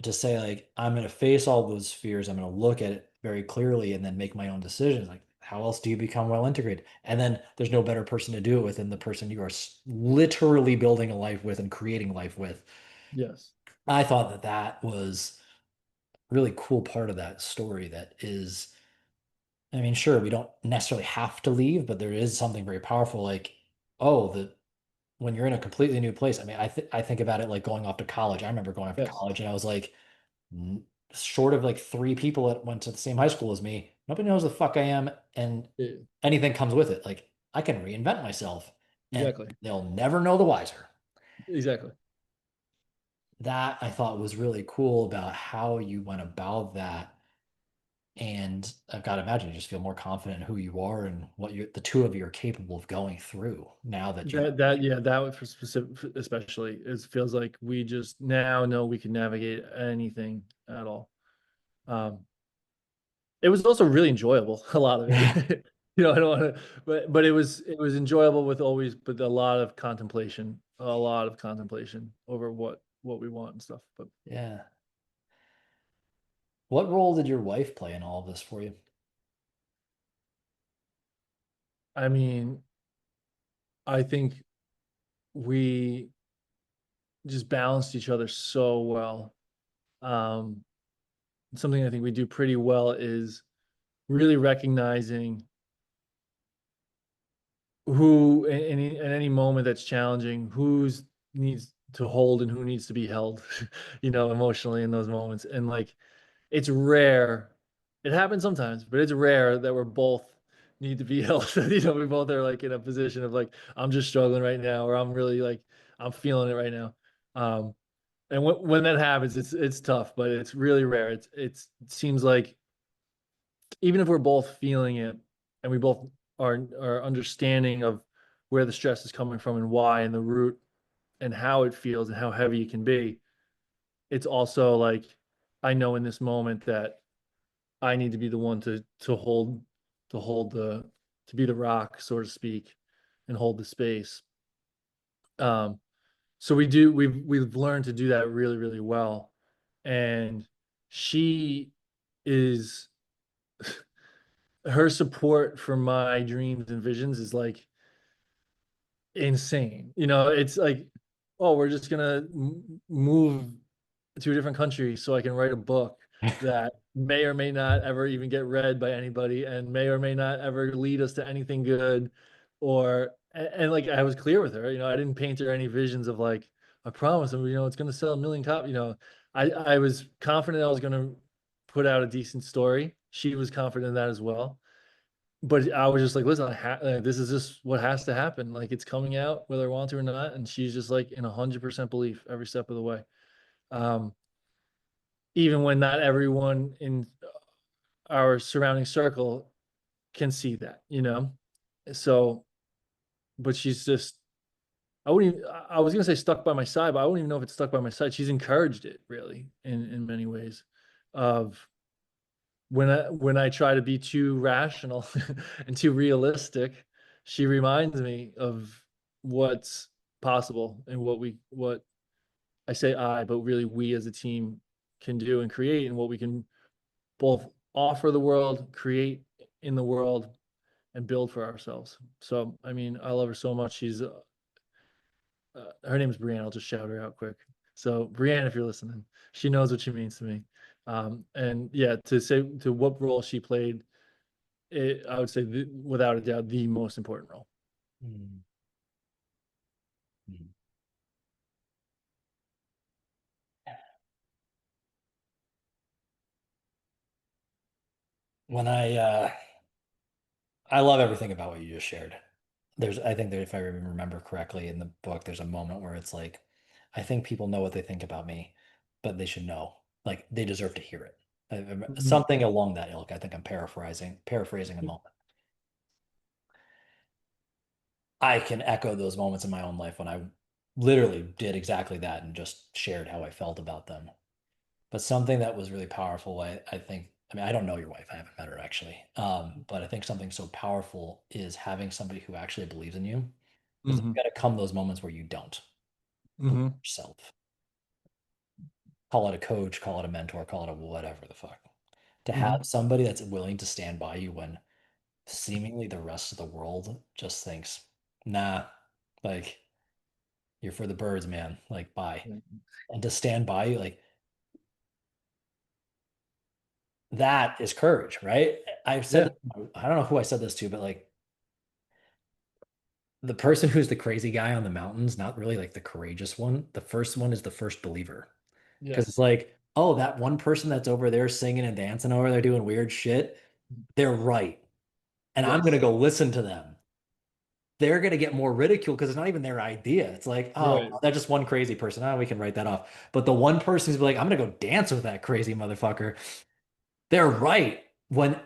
To say, like, I'm going to face all those fears, I'm going to look at it very clearly and then make my own decisions. Like, how else do you become well integrated? And then there's no better person to do it with than the person you are literally building a life with and creating life with. Yes. I thought that that was a really cool part of that story that is, I mean, sure, we don't necessarily have to leave, but there is something very powerful like, oh, the when you're in a completely new place. I mean, I think about it like going off to college. I remember going off to Yes. college and I was like, short of like three people that went to the same high school as me, nobody knows the fuck I am, and Yeah, anything comes with it. Like I can reinvent myself, and exactly. they'll never know the wiser. Exactly. That I thought was really cool about how you went about that. And I've got to imagine you just feel more confident in who you are and what the two of you are capable of going through now that you. Yeah, that one for specific, especially, it feels like we just now know we can navigate anything at all. Um, it was also really enjoyable, a lot of it. I don't want to, but it was enjoyable with always, but a lot of contemplation over what we want and stuff. But Yeah. What role did your wife play in all of this for you? I mean, I think we just balanced each other so well. Um, Something I think we do pretty well is really recognizing who in any moment that's challenging, who's needs to hold and who needs to be held, emotionally in those moments. And like it's rare. It happens sometimes, but it's rare that we're both need to be held. We both are like in a position of like, I'm just struggling right now, or I'm really like I'm feeling it right now. Um, and when that happens, it's tough, but it's really rare. It seems like even if we're both feeling it and we both are understanding of where the stress is coming from and why and the root and how it feels and how heavy it can be, it's also like I know in this moment that I need to be the one to to be the rock, so to speak, and hold the space. Um, so we've learned to do that really, really well. And she is her support for my dreams and visions is like insane. It's like, oh, we're just gonna move to a different country so I can write a book that may or may not ever even get read by anybody and may or may not ever lead us to anything good. And like I was clear with her, I didn't paint her any visions of like, I promise them, it's gonna sell a million copies. I was confident I was gonna put out a decent story. She was confident in that as well, but I was just like, listen, this is just what has to happen. Like it's coming out whether I want to or not. And she's just like in 100% belief every step of the way. Um, Even when not everyone in our surrounding circle can see that. So, but she's just, I was gonna say stuck by my side, but I wouldn't even know if it's stuck by my side. She's encouraged it really in many ways of when I try to be too rational and too realistic, she reminds me of what's possible and what I say but really we as a team can do and create and what we can both offer the world, create in the world, and build for ourselves. So, I mean, I love her so much. Her name is Brienne. I'll just shout her out quick. So, Brienne, if you're listening, she knows what she means to me. And yeah, to say to what role she played, I would say without a doubt the most important role. Mm. When I love everything about what you just shared. I think that if I remember correctly in the book, there's a moment where it's like, I think people know what they think about me, but they should know, like they deserve to hear it. Mhm. Something along that ilk. I think I'm paraphrasing a moment. I can echo those moments in my own life when I literally did exactly that and just shared how I felt about them. But something that was really powerful, I think, I mean, I don't know your wife, I haven't met her actually. But I think something so powerful is having somebody who actually believes in you. Because there's Mhm. got to come those moments where you don't believe Mhm. in yourself. Call it a coach, call it a mentor, call it a whatever the fuck. To have Mhm. somebody that's willing to stand by you when seemingly the rest of the world just thinks, nah, like you're for the birds, man. Like, bye. And to stand by you, like that is courage, right? I've said, Yeah. this, I don't know who I said this to, but like the person who's the crazy guy on the mountains, not really like the courageous one. The first one is the first believer. Because it's Yes. like, oh, that one person that's over there singing and dancing over there doing weird shit, they're right. And I'm going to Yes. go listen to them. They're going to get more ridicule because it's not even their idea. It's like, oh, Right. that's just one crazy person. Oh, we can write that off. But the one person who's like, I'm going to go dance with that crazy motherfucker. They're right. When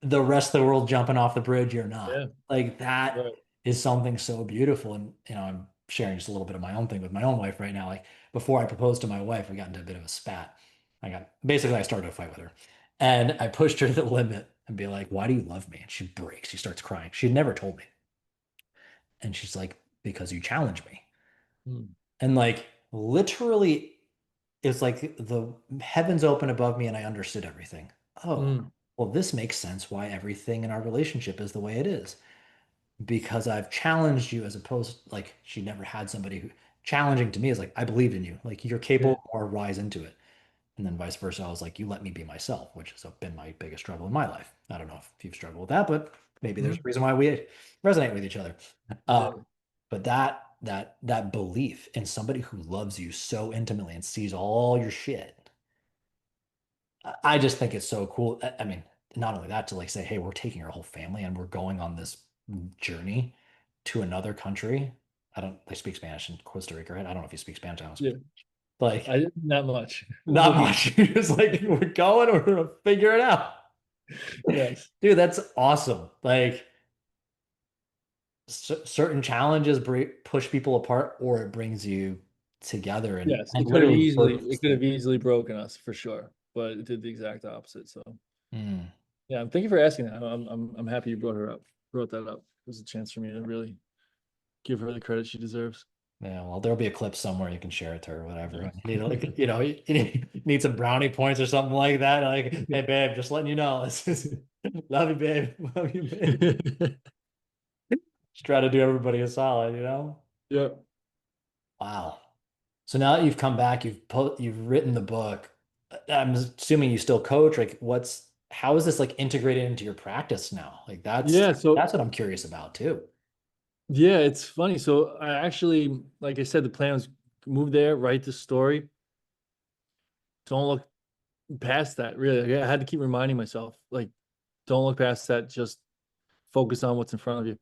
the rest of the world jumping off the bridge, you're not. Yeah. Like that Right. is something so beautiful. And I'm sharing just a little bit of my own thing with my own wife right now. Like before I proposed to my wife, we got into a bit of a spat. I started a fight with her. And I pushed her to the limit and be like, why do you love me? And she breaks. She starts crying. She had never told me. And she's like, because you challenge me. Mm. And like literally, it's like the heavens open above me and I understood everything. Oh, Mm. well, this makes sense why everything in our relationship is the way it is. Because I've challenged you as opposed like she never had somebody who challenging to me is like, I believed in you. Like you're Yeah. capable or rise into it. And then vice versa. I was like, you let me be myself, which has been my biggest struggle in my life. I don't know if you've struggled with that, but maybe there's a Mhm. reason why we resonate with each other. Yeah. But that belief in somebody who loves you so intimately and sees all your shit, I just think it's so cool. I mean, not only that, to like say, hey, we're taking our whole family and we're going on this journey to another country. I don't, they speak Spanish in Costa Rica, right? I don't know if you speak Spanish. I don't Yeah. speak. Like, I not much. not Looking. much. You're just like, we're going, we're gonna figure it out. Yes. Dude, that's awesome. Like, certain challenges push people apart, or it brings you together Yes. and literally birth this It could thing. have easily broken us for sure, but it did the exact opposite. So Mm. yeah, thank you for asking that. I'm happy you brought that up. It was a chance for me to really give her the credit she deserves. Yeah, well, there'll be a clip somewhere you can share it to her, Yeah. whatever. You need like, you need some brownie points or something like that. Like, hey, babe, just letting you know. This is love you, babe. Love you, babe. Just try to do everybody a solid, you know? Yeah. Wow. So now that you've come back, you've written the book. I'm assuming you still coach. Like, how is this like integrated into your practice now? Like, Yeah. that's So what I'm curious about too. yeah, it's funny. So I actually, like I said, the plan was move there, write the story. Don't look past that. Really, I had to keep reminding myself, like, don't look past that. Just focus on what's in front of you.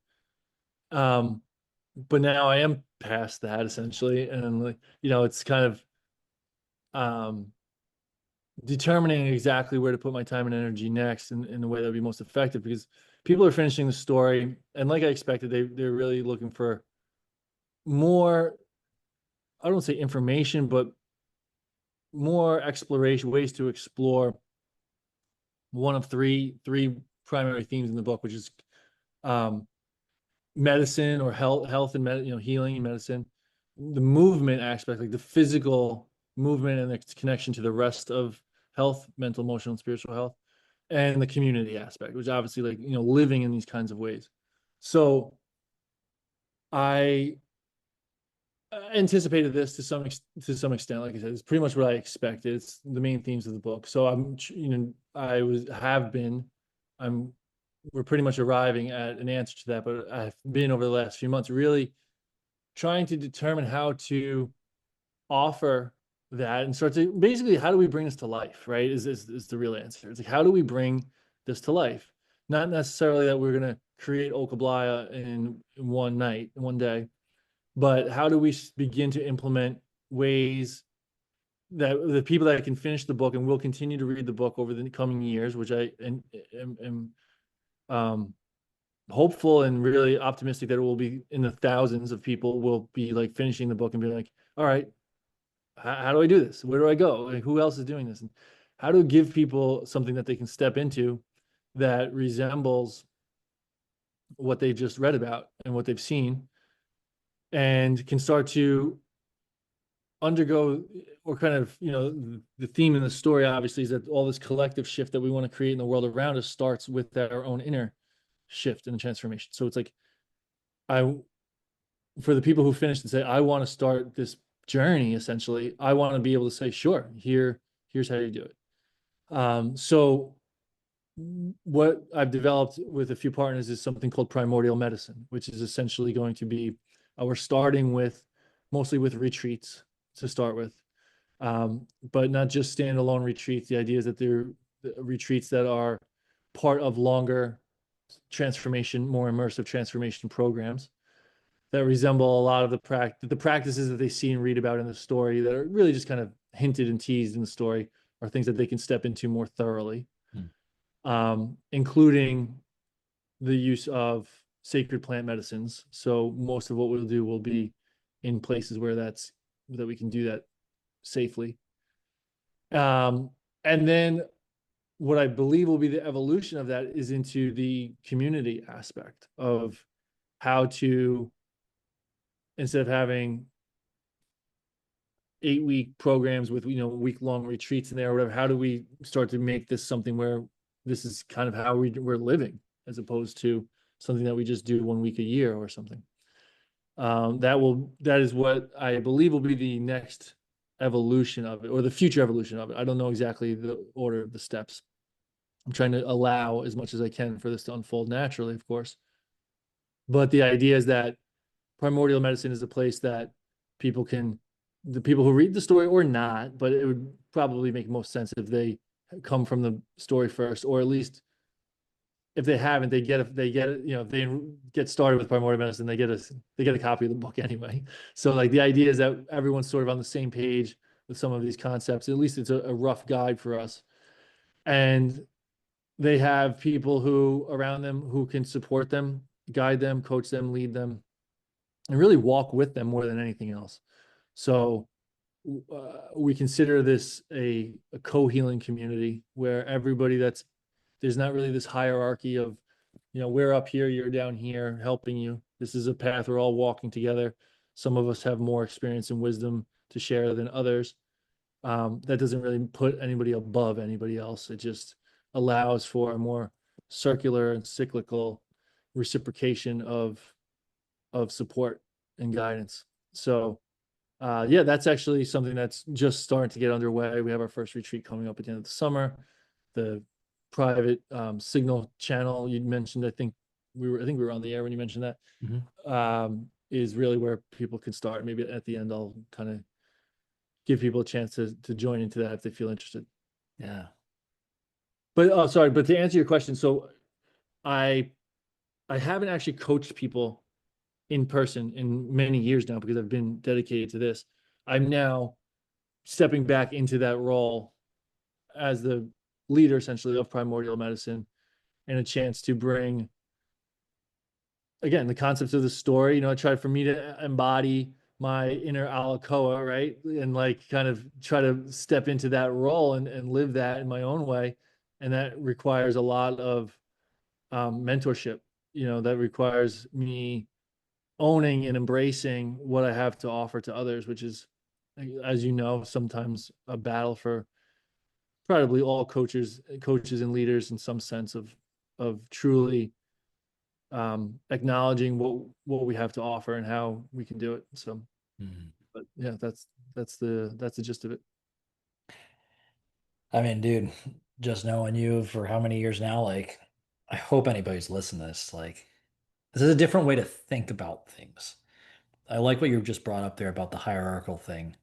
But now I am past that essentially, and like, it's kind of um determining exactly where to put my time and energy next in the way that would be most effective because people are finishing the story and like I expected, they're really looking for more, I don't say information, but more exploration, ways to explore one of three primary themes in the book, which is um, medicine or health and healing and medicine, the movement aspect, like the physical movement and its connection to the rest of health, mental, emotional, and spiritual health, and the community aspect, which obviously like living in these kinds of ways. So I anticipated this to some extent. Like I said, it's pretty much what I expected. It's the main themes of the book. So I was have been, I'm we're pretty much arriving at an answer to that. But I've been over the last few months really trying to determine how to offer that and start to basically how do we bring this to life, right? Is the real answer. It's like how do we bring this to life? Not necessarily that we're gonna create Okablaya in one night, in one day, but how do we begin to implement ways that the people that can finish the book and will continue to read the book over the coming years, which I am um, hopeful and really optimistic that it will be in the thousands of people will be like finishing the book and be like, all right, how do I do this? Where do I go? Like, who else is doing this? And how to give people something that they can step into that resembles what they just read about and what they've seen and can start to undergo or kind of, the theme in the story obviously is that all this collective shift that we want to create in the world around us starts with our own inner shift and transformation. So it's like, I, for the people who finish and say, I want to start this journey, essentially, I want to be able to say, sure, here's how you do it. So what I've developed with a few partners is something called primordial medicine, which is essentially going to be, we're starting with mostly with retreats to start with, but not just standalone retreats. The idea is that they're retreats that are part of longer transformation, more immersive transformation programs that resemble a lot of the practices that they see and read about in the story that are really just kind of hinted and teased in the story are things that they can step into more thoroughly, Hmm. including the use of sacred plant medicines. So most of what we'll do will be in places where that we can do that safely. Um, and then what I believe will be the evolution of that is into the community aspect of how to, instead of having 8-week programs with, week-long retreats in there or whatever, how do we start to make this something where this is kind of how we're living as opposed to something that we just do 1 week a year or something. That is what I believe will be the next evolution of it or the future evolution of it. I don't know exactly the order of the steps. I'm trying to allow as much as I can for this to unfold naturally, of course. But the idea is that primordial medicine is a place that people can, the people who read the story or not, but it would probably make most sense if they come from the story first, or at least if they haven't, if they get started with primordial medicine, they get a copy of the book anyway. So like the idea is that everyone's sort of on the same page with some of these concepts. At least it's a rough guide for us. And they have people who around them who can support them, guide them, coach them, lead them, and really walk with them more than anything else. So we consider this a co-healing community where there's not really this hierarchy of, we're up here, you're down here helping you. This is a path we're all walking together. Some of us have more experience and wisdom to share than others. That doesn't really put anybody above anybody else. It just allows for a more circular and cyclical reciprocation of support and guidance. So yeah, that's actually something that's just starting to get underway. We have our first retreat coming up at the end of the summer. The private signal channel you mentioned, I think we were on the air when you mentioned that, Mhm. is really where people can start. Maybe at the end I'll kind of give people a chance to join into that if they feel interested. Yeah. But oh, sorry, but to answer your question, so I I haven't actually coached people in person in many years now because I've been dedicated to this. I'm now stepping back into that role as the leader essentially of primordial medicine and a chance to bring again the concepts of the story. I try for me to embody my inner Alakoa, right? And like kind of try to step into that role and live that in my own way. And that requires a lot of mentorship, that requires me owning and embracing what I have to offer to others, which is, as you know, sometimes a battle for probably all coaches and leaders in some sense of truly acknowledging what we have to offer and how we can do it. So, Mhm. but yeah, that's the gist of it. I mean, dude, just knowing you for how many years now, like, I hope anybody's listening to this. Like, this is a different way to think about things. I like what you just brought up there about the hierarchical thing,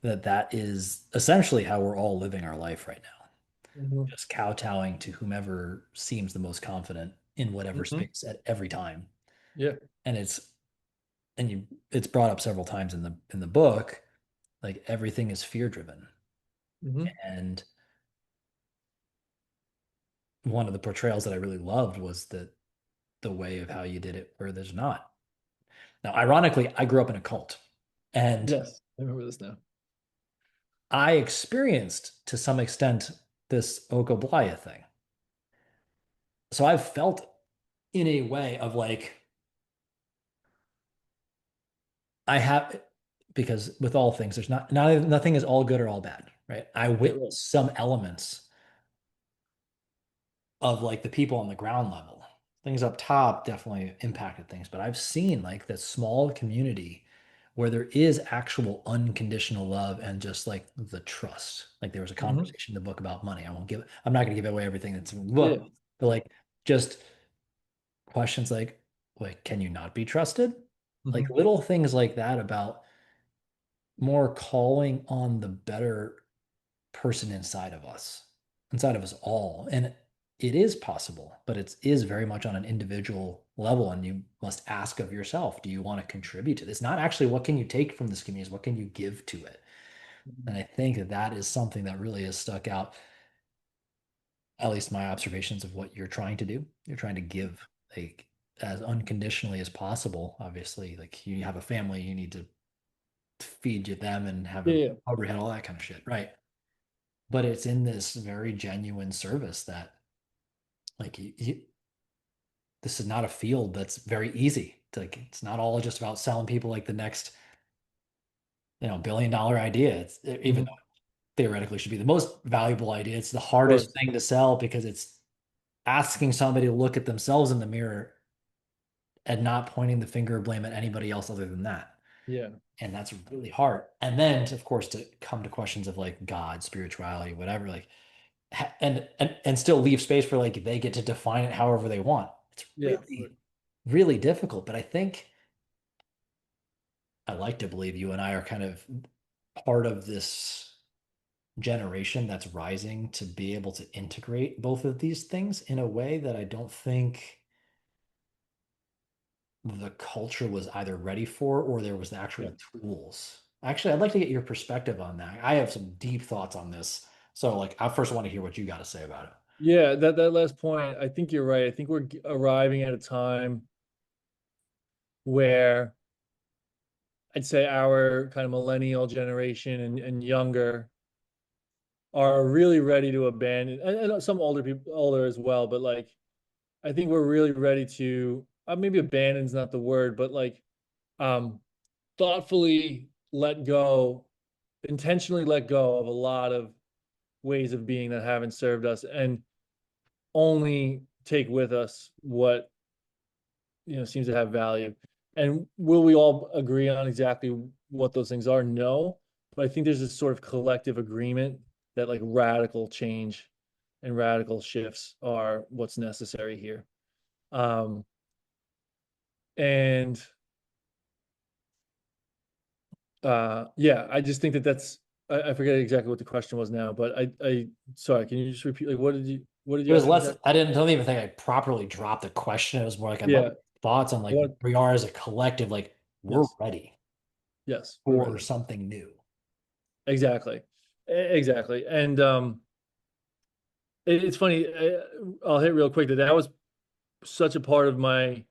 that is essentially how we're all living our life right now. Mhm. Just kowtowing to whomever seems the most confident in whatever Mhm. space at every time. Yeah. And it's brought up several times in the book, like everything is fear driven. Hmm. And one of the portrayals that I really loved was the way of how you did it where there's not. Now, ironically, I grew up in a cult and Yes, I remember this now. I experienced to some extent this Okoblaya thing. So I've felt in a way of like, I have, because with all things, there's nothing is all good or all bad, right? I Yeah, right. witnessed some elements of like the people on the ground level. Things up top definitely impacted things, but I've seen like this small community where there is actual unconditional love and just like the trust. Like there was a Hmm. conversation in the book about money. I'm not going to give away everything that's in the book, Yeah. but like just questions like, can you not be trusted? Like Hmm. little things like that about more calling on the better person inside of us all. And it is possible, but it is very much on an individual level. And you must ask of yourself, do you want to contribute to this? Not actually what can you take from this community, what can you give to it? And I think that that is something that really has stuck out, at least my observations of what you're trying to do. You're trying to give like as unconditionally as possible. Obviously, like you have a family, you need to feed you them and have Yeah. a Yeah. overhead, all that kind of shit, right? But it's in this very genuine service that like this is not a field that's very easy. Like it's not all just about selling people like the next, billion-dollar idea. It's even Hmm. though theoretically should be the most valuable idea. It's the Of hardest course. thing to sell because it's asking somebody to look at themselves in the mirror and not pointing the finger of blame at anybody else other than that. Yeah. And that's really hard. And then, of course, to come to questions of like God, spirituality, whatever, like, and still leave space for like they get to define it however they want. It's Yeah. Right. really, really difficult. But I think I like to believe you and I are kind of part of this generation that's rising to be able to integrate both of these things in a way that I don't think the culture was either ready for or there was the Yeah. actual tools. Actually, I'd like to get your perspective on that. I have some deep thoughts on this. So, like, I first want to hear what you got to say about it. Yeah, that last point, I think you're right. I think we're arriving at a time where I'd say our kind of millennial generation and younger are really ready to abandon, and some older people, older as well, but like I think we're really ready to maybe abandon is not the word, but like um thoughtfully let go, intentionally let go of a lot of ways of being that haven't served us and only take with us what seems to have value. And will we all agree on exactly what those things are? No, but I think there's this sort of collective agreement that like radical change and radical shifts are what's necessary here. Um, and Yeah, I just think that that's I forget exactly what the question was now, but I sorry, can you just repeat like what did It you was ask less, exactly? I don't even think I properly dropped the question. It was more like I'd love Yeah, thoughts on like what we are as a collective, like we're yes, ready yes, we're for ready. something new. Exactly. Exactly. And it's funny, I'll hit real quick that that was such a part of my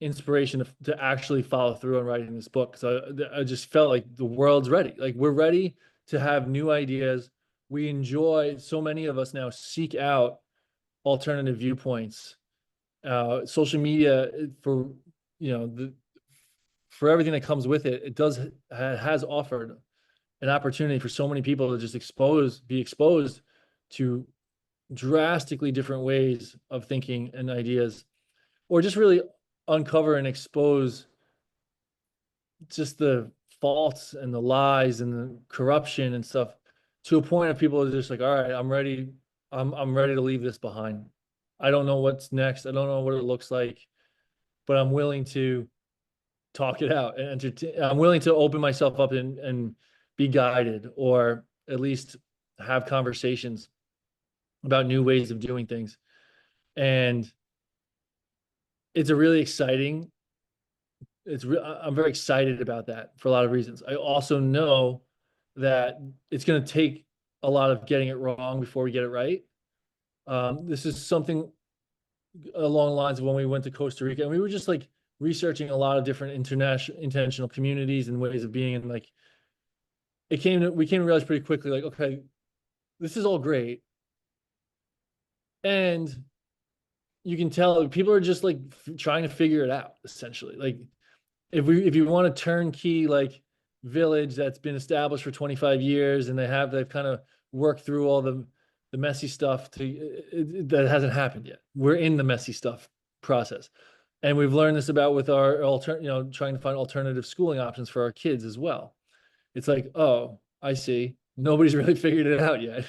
inspiration to actually follow through on writing this book because I just felt like the world's ready. Like we're ready to have new ideas. We enjoy, so many of us now seek out alternative viewpoints. Social media for the for everything that comes with it, it does has offered an opportunity for so many people to just be exposed to drastically different ways of thinking and ideas, or just really uncover and expose just the faults and the lies and the corruption and stuff to a point of people are just like, all right, I'm ready. I'm ready to leave this behind. I don't know what's next. I don't know what it looks like, but I'm willing to talk it out and I'm willing to open myself up and be guided or at least have conversations about new ways of doing things. And it's a really exciting I'm very excited about that for a lot of reasons. I also know that it's going to take a lot of getting it wrong before we get it right. This is something along the lines of when we went to Costa Rica, and we were just like researching a lot of different international intentional communities and ways of being, and like we came to realize pretty quickly, like, okay, this is all great, and you can tell people are just like trying to figure it out essentially. Like if you want a turnkey like village that's been established for 25 years and they've kind of worked through all the messy stuff that hasn't happened yet. We're in the messy stuff process. And we've learned this about with our trying to find alternative schooling options for our kids as well. It's like, oh, I see. Nobody's really figured it out yet.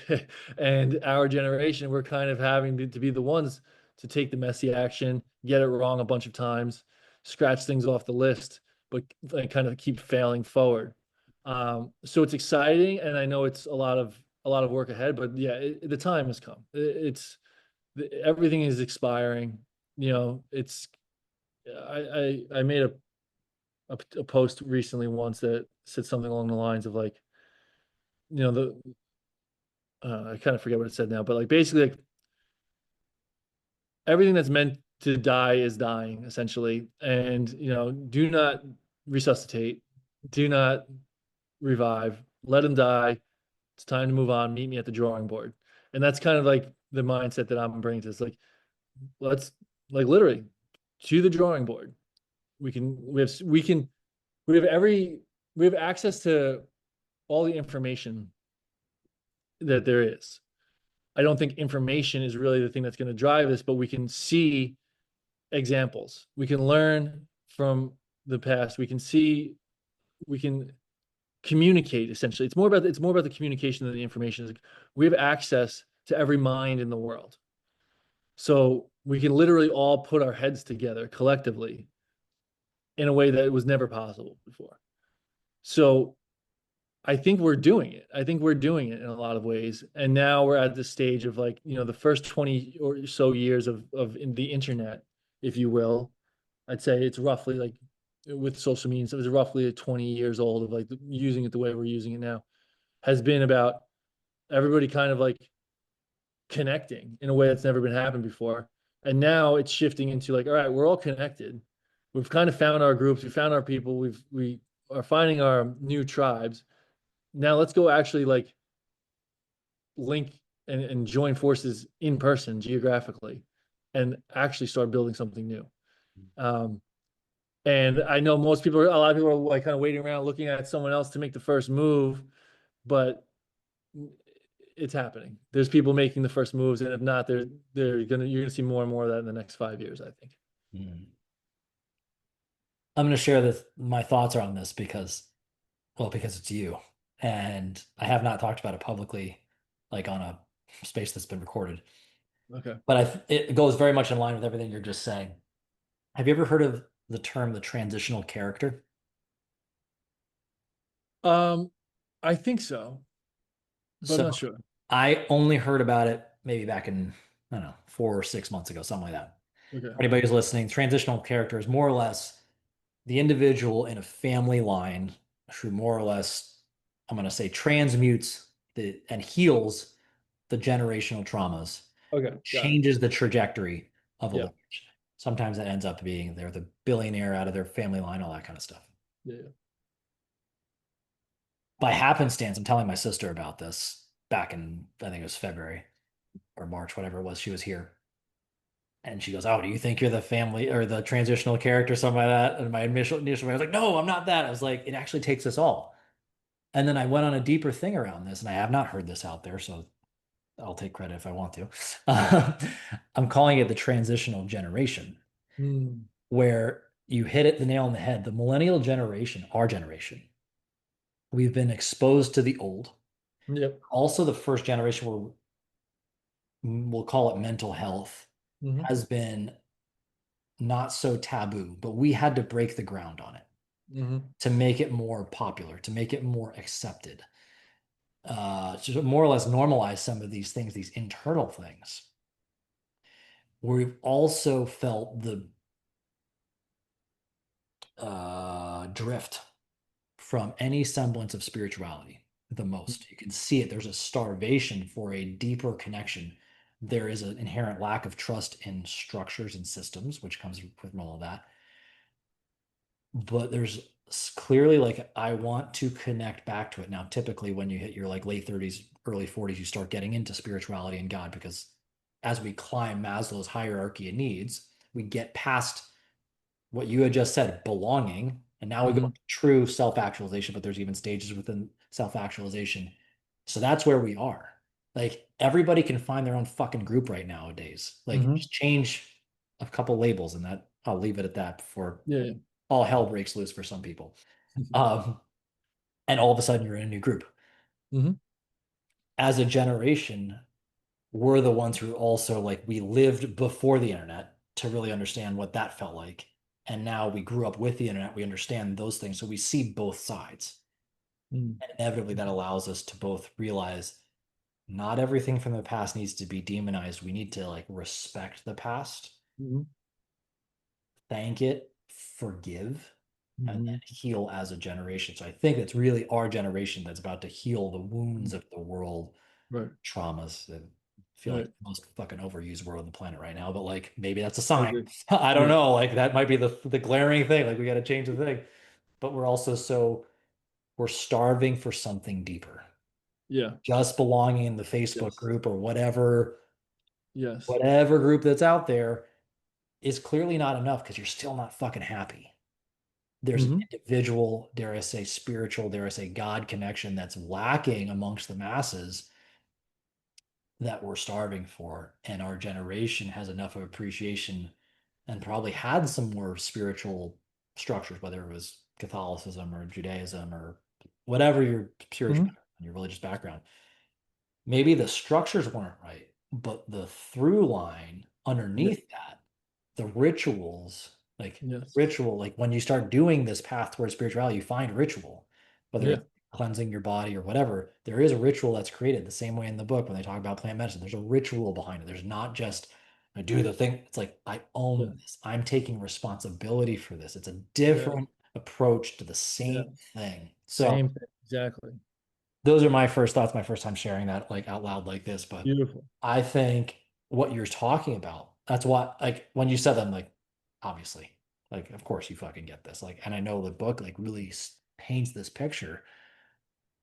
And our generation, we're kind of having to be the ones to take the messy action, get it wrong a bunch of times, scratch things off the list, but like, kind of keep failing forward. So it's exciting, and I know it's a lot of work ahead, but yeah, the time has come. Everything is expiring. It's I made a post recently once that said something along the lines of like, the I kind of forget what it said now, but like basically like everything that's meant to die is dying essentially, and do not resuscitate, do not revive, let him die. It's time to move on. Meet me at the drawing board, and that's kind of like the mindset that I'm bringing to this. Like, let's like literally to the drawing board. We have every we have access to all the information that there is. I don't think information is really the thing that's going to drive this, but we can see examples. We can learn from the past. We can communicate essentially. It's more about the communication than the information. Like, we have access to every mind in the world. So we can literally all put our heads together collectively in a way that was never possible before. So I think we're doing it. I think we're doing it in a lot of ways. And now we're at the stage of like, the first 20 or so years of the internet, if you will. I'd say it's roughly like with social media, so it was roughly 20 years old of like using it the way we're using it now, has been about everybody kind of like connecting in a way that's never been happened before. And now it's shifting into like, all right, we're all connected. We've kind of found our groups, we found our people, we are finding our new tribes. Now let's go actually like link and join forces in person geographically and actually start building something new. Um, and I know a lot of people are like kind of waiting around looking at someone else to make the first move, but it's happening. There's people making the first moves, and if not, you're gonna see more and more of that in the next 5 years, I think. Hmm. I'm going to share my thoughts on this because it's you. And I have not talked about it publicly, like on a space that's been recorded. Okay. But it goes very much in line with everything you're just saying. Have you ever heard of the term the transitional character? Um, I think so, but I'm So not sure. I only heard about it maybe back in, I don't know, 4 or 6 months ago, something like that. Okay. For anybody who's listening, transitional character is more or less the individual in a family line who more or less, I'm going to say, transmutes and heals the generational traumas, Okay. Got it. changes the trajectory of a Yeah. lineage. Sometimes it ends up being they're the billionaire out of their family line, all that kind of stuff. Yeah. Yeah. By happenstance, I'm telling my sister about this back in, I think it was February or March, whatever it was. She was here. And she goes, "Oh, do you think you're the family or the transitional character, something like that?" And my initial, I was like, "No, I'm not that." I was like, "It actually takes us all." And then I went on a deeper thing around this, and I have not heard this out there, so I'll take credit if I want to. I'm calling it the transitional generation, Hmm. where you hit it the nail on the head. The millennial generation, our generation, we've been exposed to the old. Yep. Also, the first generation, where we'll call it mental health, Hmm. has been not so taboo, but we had to break the ground on it Hmm. to make it more popular, to make it more accepted, to more or less normalize some of these things, these internal things. We've also felt the drift from any semblance of spirituality. the most. You can see it. There's a starvation for a deeper connection. There is an inherent lack of trust in structures and systems, which comes with all of that. But there's clearly like, I want to connect back to it. Now, typically when you hit your like late 30s, early 40s, you start getting into spirituality and God, because as we climb Maslow's hierarchy of needs, we get past what you had just said, belonging, and now we go Hmm. to true self-actualization, but there's even stages within self-actualization. So that's where we are. Like, everybody can find their own fucking group right nowadays. Like, Hmm. just change a couple labels, and that I'll leave it at that before Yeah. all hell breaks loose for some people. Um, and all of a sudden you're in a new group. Hmm. As a generation, we're the ones who also, like, we lived before the internet to really understand what that felt like. And now we grew up with the internet, we understand those things. So we see both sides. Hmm. And inevitably that allows us to both realize not everything from the past needs to be demonized. We need to like respect the past, Hmm. thank it, forgive, and then Hmm. heal as a generation. So I think it's really our generation that's about to heal the wounds of the world Right. traumas that feel like Right. the most fucking overused word on the planet right now. But like, maybe that's a I sign. agree. I don't Yeah. know. Like, that might be the glaring thing. Like, we got to change the thing. But we're also we're starving for something deeper. Yeah. Just belonging in the Facebook Yes. group or Yes. whatever group that's out there is clearly not enough, because you're still not fucking happy. There's an Hmm. individual, dare I say, spiritual, dare I say, God connection that's lacking amongst the masses that we're starving for. And our generation has enough of appreciation and probably had some more spiritual structures, whether it was Catholicism or Judaism or whatever your spiritual, Hmm. your religious background. Maybe the structures weren't right, but the through line Yeah. underneath that, the rituals, like Yes. ritual, like when you start doing this path towards spirituality, you find ritual, whether Yeah. it's cleansing your body or whatever. There is a ritual that's created the same way in the book when they talk about plant medicine. There's a ritual behind it. There's not just I do the thing. It's like, I Yeah. own this. I'm taking responsibility for this. It's a Yeah. different approach to the Yeah. same thing. So Same thing. Exactly. those are my first thoughts, my first time sharing that like out loud like this. But Beautiful. I think what you're talking about, that's what, like, when you said them, like, obviously, like, of course you fucking get this. Like, and I know the book like really paints this picture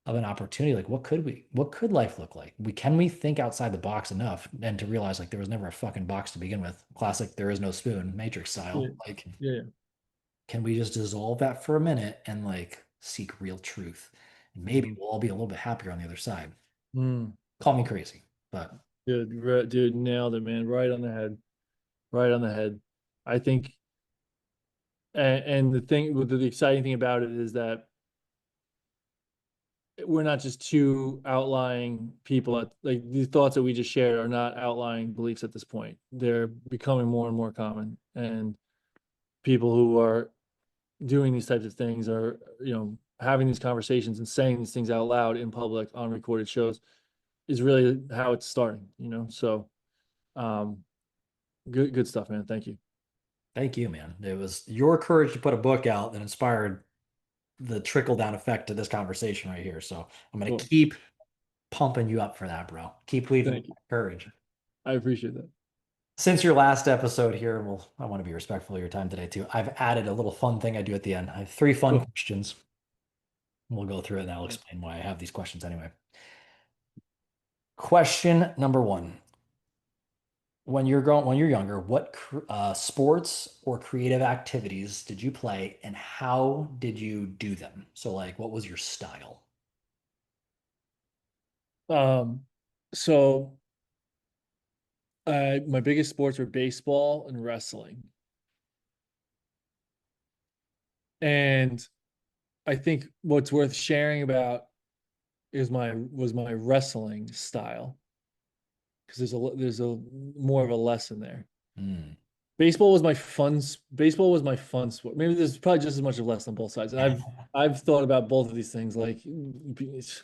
of an opportunity. Like, what could life look like? Can we think outside the box enough and to realize like there was never a fucking box to begin with? Classic, there is no spoon, Matrix Yeah. style. Like, Yeah. can we just dissolve that for a minute and like seek real truth? And maybe Hmm. we'll all be a little bit happier on the other side. Mm. Call me crazy, but Dude, nailed it, man. Right on the head. Right on the head. I think, and the thing with the exciting thing about it is that we're not just two outlying people like the thoughts that we just shared are not outlying beliefs at this point. They're becoming more and more common. And people who are doing these types of things are, having these conversations and saying these things out loud in public on recorded shows is really how it's starting. So um good stuff, man. Thank you. thank you, man. It was your courage to put a book out that inspired the trickle down effect to this conversation right here. So I'm going to Cool. keep pumping you up for that, bro. Keep leading with Thank you. courage. I appreciate that. Since your last episode here, well, I want to be respectful of your time today too. I've added a little fun thing I do at the end. I have three fun Cool. questions. We'll go through it and I'll explain why I have these questions anyway. Question number one. When you're younger, what sports or creative activities did you play and how did you do them? So like, what was your style? So my biggest sports were baseball and wrestling. And I think what's worth sharing about was my wrestling style because there's a more of a lesson there. Hmm. Baseball was my fun sport. Maybe there's probably just as much of lesson on both sides. And I've thought about both of these things like it's,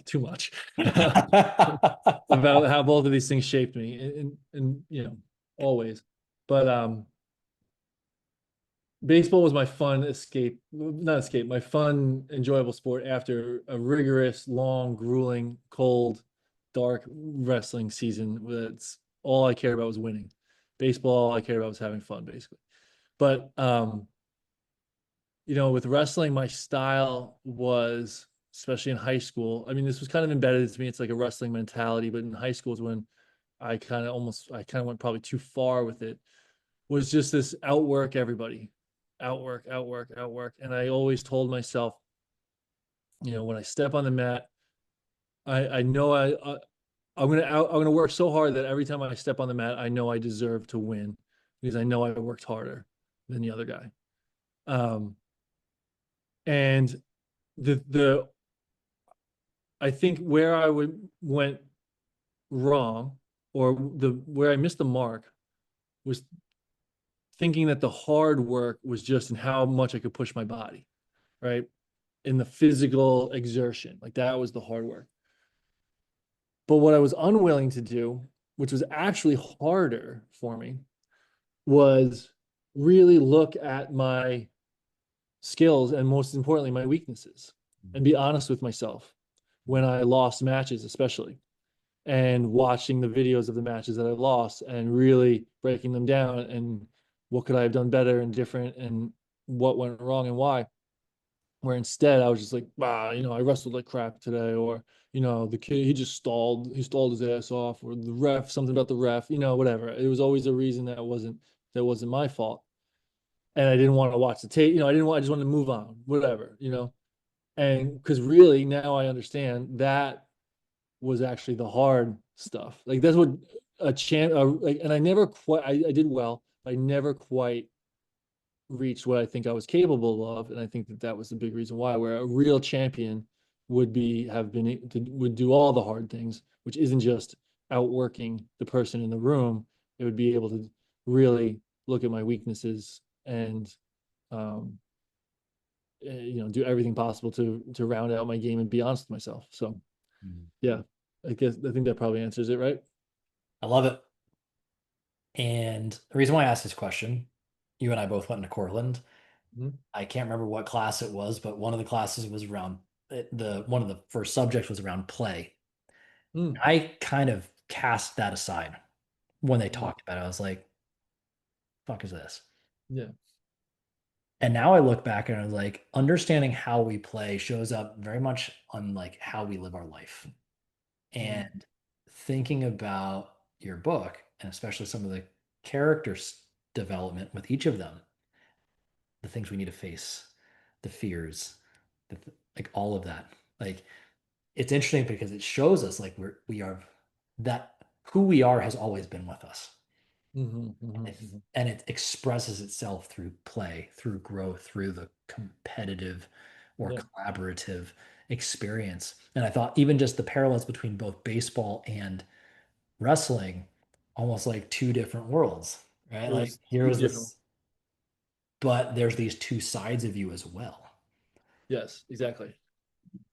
too much about how both of these things shaped me and always. But baseball was my fun escape, not escape, my fun, enjoyable sport after a rigorous, long, grueling, cold, dark wrestling season. That's all I cared about was winning. Baseball, all I cared about was having fun, basically. But with wrestling, my style was, especially in high school. I mean, this was kind of embedded to me. It's like a wrestling mentality, but in high school is when I kind of went probably too far with it. Was just this outwork everybody, outwork, outwork, outwork. And I always told myself, when I step on the mat, I know I'm gonna work so hard that every time I step on the mat, I know I deserve to win because I know I worked harder than the other guy. Um, and the I think where went wrong, or the where I missed the mark, was thinking that the hard work was just in how much I could push my body, right? In the physical exertion. Like that was the hard work. But what I was unwilling to do, which was actually harder for me, was really look at my skills and most importantly, my weaknesses and be honest with myself when I lost matches, especially, and watching the videos of the matches that I lost and really breaking them down and what could I have done better and different and what went wrong and why. Where instead I was just like, I wrestled like crap today, or the kid he stalled his ass off, or the ref, something about the ref, whatever. It was always a reason that wasn't my fault, and I didn't want to watch the tape. I just wanted to move on, whatever. And because really now I understand that was actually the hard stuff. Like that's what like, and I never quite, I did well, but I never quite reached what I think I was capable of, and I think that was the big reason why. Where a real champion would do all the hard things, which isn't just outworking the person in the room. It would be able to really look at my weaknesses and um, do everything possible to round out my game and be honest with myself. So Mhm. yeah, I think that probably answers it, right? I love it. And the reason why I asked this question, you and I both went to Cortland. Mhm. I can't remember what class it was, but one of the classes was around the one of the first subjects was around play. Mm. I kind of cast that aside when they Mhm. talked about it. I was like, fuck is this? Yeah. And now I look back and I was like, understanding how we play shows up very much on like how we live our life. Mhm. And thinking about your book, and especially some of the characters development with each of them, the things we need to face, the fears, like all of that. Like it's interesting because it shows us like we are that who we are has always been with us. Mhm. And Mhm. it, Mhm. and it expresses itself through play, through growth, through the competitive or Yeah. collaborative experience. And I thought even just the parallels between both baseball and wrestling, almost like two different worlds, right? It Like was here huge was difference. this, but there's these two sides of you as well, Yes, exactly.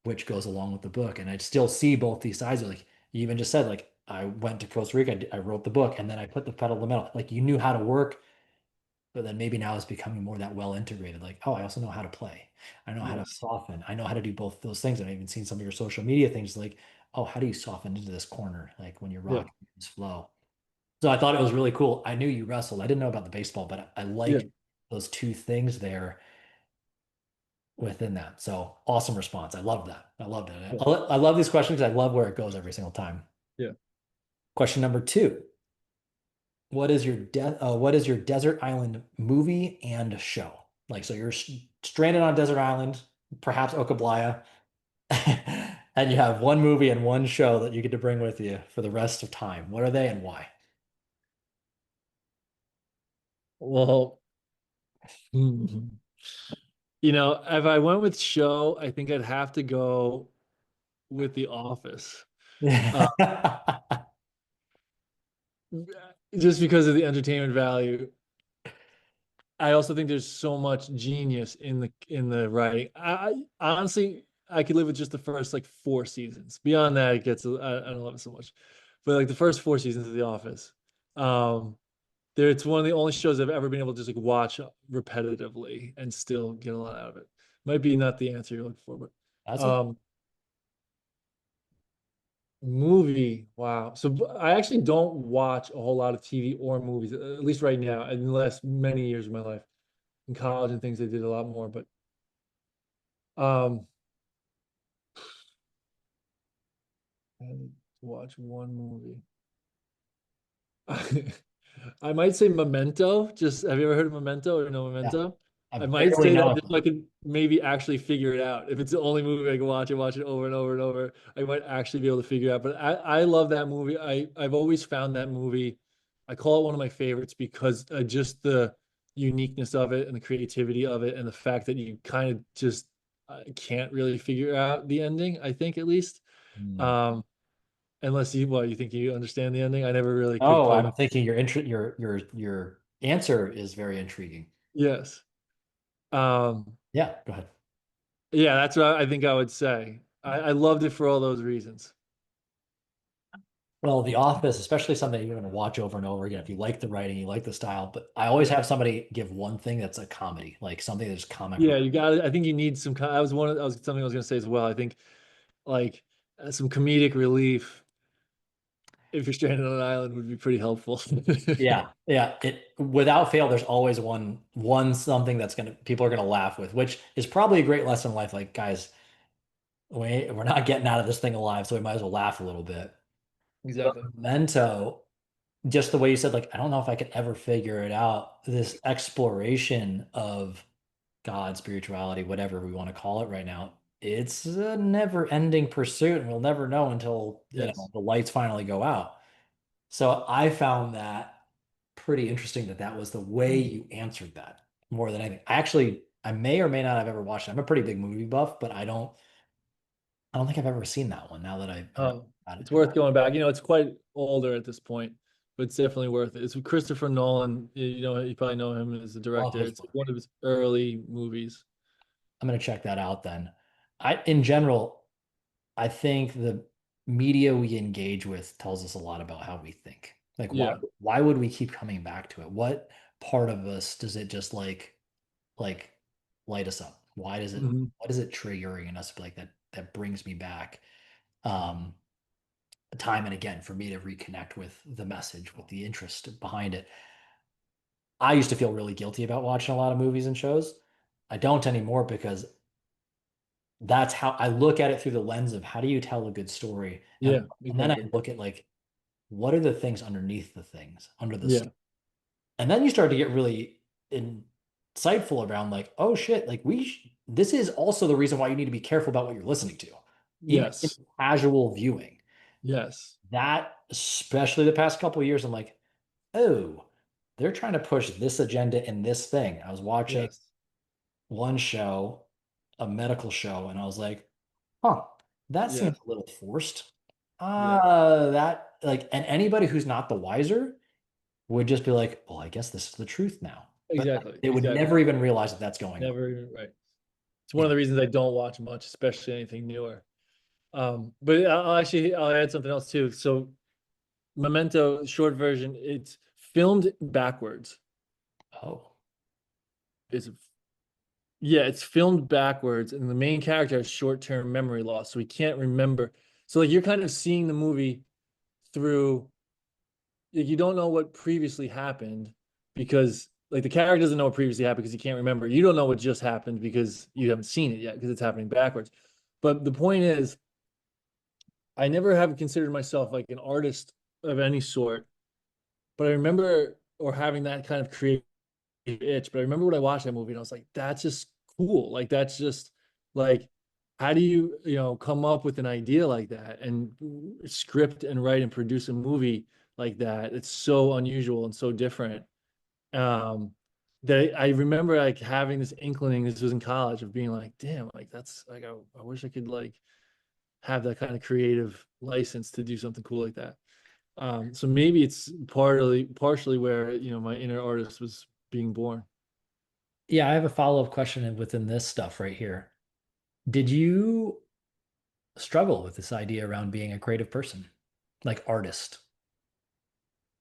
which goes along with the book. And I still see both these sides. Like you even just said, like I went to Costa Rica, I wrote the book, and then I put the pedal to the metal. Like you knew how to work, but then maybe now it's becoming more that well integrated. Like, oh, I also know how to play. I know how to Yes. soften. I know how to do both those things. And I've even seen some of your social media things like, oh, how do you soften into this corner? Like when you're Yeah. rocking this flow. So I thought it was really cool. I knew you wrestled. I didn't know about the baseball, but I Yeah. like those two things there within that. So awesome response. I love that. I loved it. Yeah. I love these questions. I love where it goes every single time. Yeah. Question number two. What is your desert island movie and show? Like, so you're stranded on a desert island, perhaps Okablaya, and you have one movie and one show that you get to bring with you for the rest of time. What are they and why? Well, if I went with show, I think I'd have to go with The Office. Uh, just because of the entertainment value. I also think there's so much genius in the writing. Honestly, I could live with just the first like 4 seasons. Beyond that, I don't love it so much. But like the first 4 seasons of The Office, um, It's one of the only shows I've ever been able to just like watch repetitively and still get a lot out of it. Might be not the answer you're looking for, but That's okay. um movie. Wow. So I actually don't watch a whole lot of TV or movies, at least right now, in the last many years of my life. In college and things, I did a lot more, but um I had to watch one movie. I might say Memento. Just have you ever heard of Memento or no Yeah. Memento? I I might barely say know that it. just so I can maybe actually figure it out. If it's the only movie I can watch it over and over and over, I might actually be able to figure it out. But I love that movie. I've always found that movie. I call it one of my favorites because just the uniqueness of it and the creativity of it and the fact that you kind of just can't really figure out the ending. I think at least. Hmm. Um, Unless you think you understand the ending. I never really could Oh, quite. I'm thinking your answer is very intriguing. Yes. Um, Yeah, go ahead. yeah, that's what I think I would say. I loved it for all those reasons. Well, The Office, especially something you're going to watch over and over again if you like the writing, you like the style. But I always Yeah. have somebody give one thing that's a comedy, like something that's comic Yeah, relief. you got it. I think you need some. That was one of. That was something I was going to say as well. I think like some comedic relief if you're stranded on an island would be pretty helpful. Yeah, yeah. It without fail, there's always one something that's gonna people are gonna laugh with, which is probably a great lesson in life. Like, guys, we're not getting out of this thing alive, so we might as well laugh a little bit. But Exactly. Memento, just the way you said, like, I don't know if I could ever figure it out. This exploration of God, spirituality, whatever we want to call it right now, it's a never-ending pursuit, and we'll never know until, Yes. the lights finally go out. So I found that pretty interesting that that was the way you answered that more than anything. I may or may not have ever watched it. I'm a pretty big movie buff, but I don't think I've ever seen that one now that I'm Oh, about it's it. worth going back. It's quite older at this point, but it's definitely worth it. It's with Christopher Nolan. You probably know him as the I love director. his It's work. one of his early movies. I'm gonna check that out then. In general, I think the media we engage with tells us a lot about how we think. Like Yeah. why would we keep coming back to it? What part of us does it just like light us up? Mhm. What is it triggering in us like that brings me back um time and again for me to reconnect with the message, with the interest behind it. I used to feel really guilty about watching a lot of movies and shows. I don't anymore because that's how I look at it through the lens of how do you tell a good story? Yeah, And then I exactly. look at like what are the things underneath the things, under the Yeah. and then you start to get really insightful around like, oh shit, like this is also the reason why you need to be careful about what you're listening to. Even in Yes. casual viewing. Yes. That, especially the past couple of years, I'm like, oh, they're trying to push this agenda in this thing. I was watching Yes. one show, a medical show, and I was like, huh, that Yeah. seems a little forced. Yeah. That like, and anybody who's not the wiser would just be like, well, I guess this is the truth now. But Exactly. they would Exactly. never even realize that that's going on. Never even right. It's one Yeah. of the reasons I don't watch much, especially anything newer. But I'll add something else too. So Memento short version, it's filmed backwards. Oh, It's Yeah, it's filmed backwards, and the main character has short-term memory loss, so he can't remember. So like you're kind of seeing the movie through like you don't know what previously happened because like the character doesn't know what previously happened because he can't remember. You don't know what just happened because you haven't seen it yet because it's happening backwards. But the point is, I never have considered myself like an artist of any sort, but I remember or having that kind of creative itch. But I remember when I watched that movie and I was like, that's just cool. Like that's just like how do you come up with an idea like that and script and write and produce a movie like that? It's so unusual and so different. Um that I remember like having this inkling, this was in college, of being like, damn, like that's like I wish I could like have that kind of creative license to do something cool like that. So maybe it's partially where, my inner artist was being born. yeah. I have a follow-up question within this stuff right here. Did you struggle with this idea around being a creative person, like artist,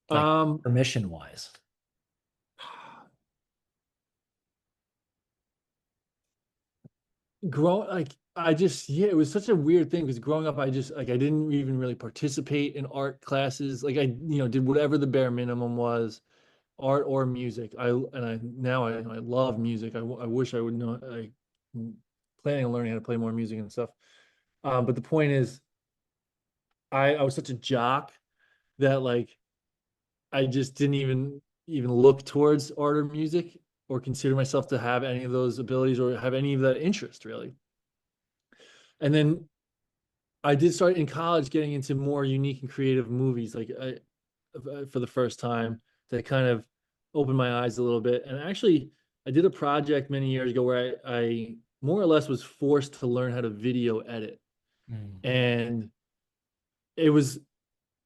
like Um, permission wise? I just, yeah, it was such a weird thing because growing up I just like I didn't even really participate in art classes. Like I, did whatever the bare minimum was, art or music. I love music. I wish I would know. I'm planning on learning how to play more music and stuff. But the point is, I was such a jock that like I just didn't even look towards art or music or consider myself to have any of those abilities or have any of that interest really. And then I did start in college getting into more unique and creative movies, for the first time, that kind of opened my eyes a little bit. And actually, I did a project many years ago where I more or less was forced to learn how to video edit. Mm. And it was,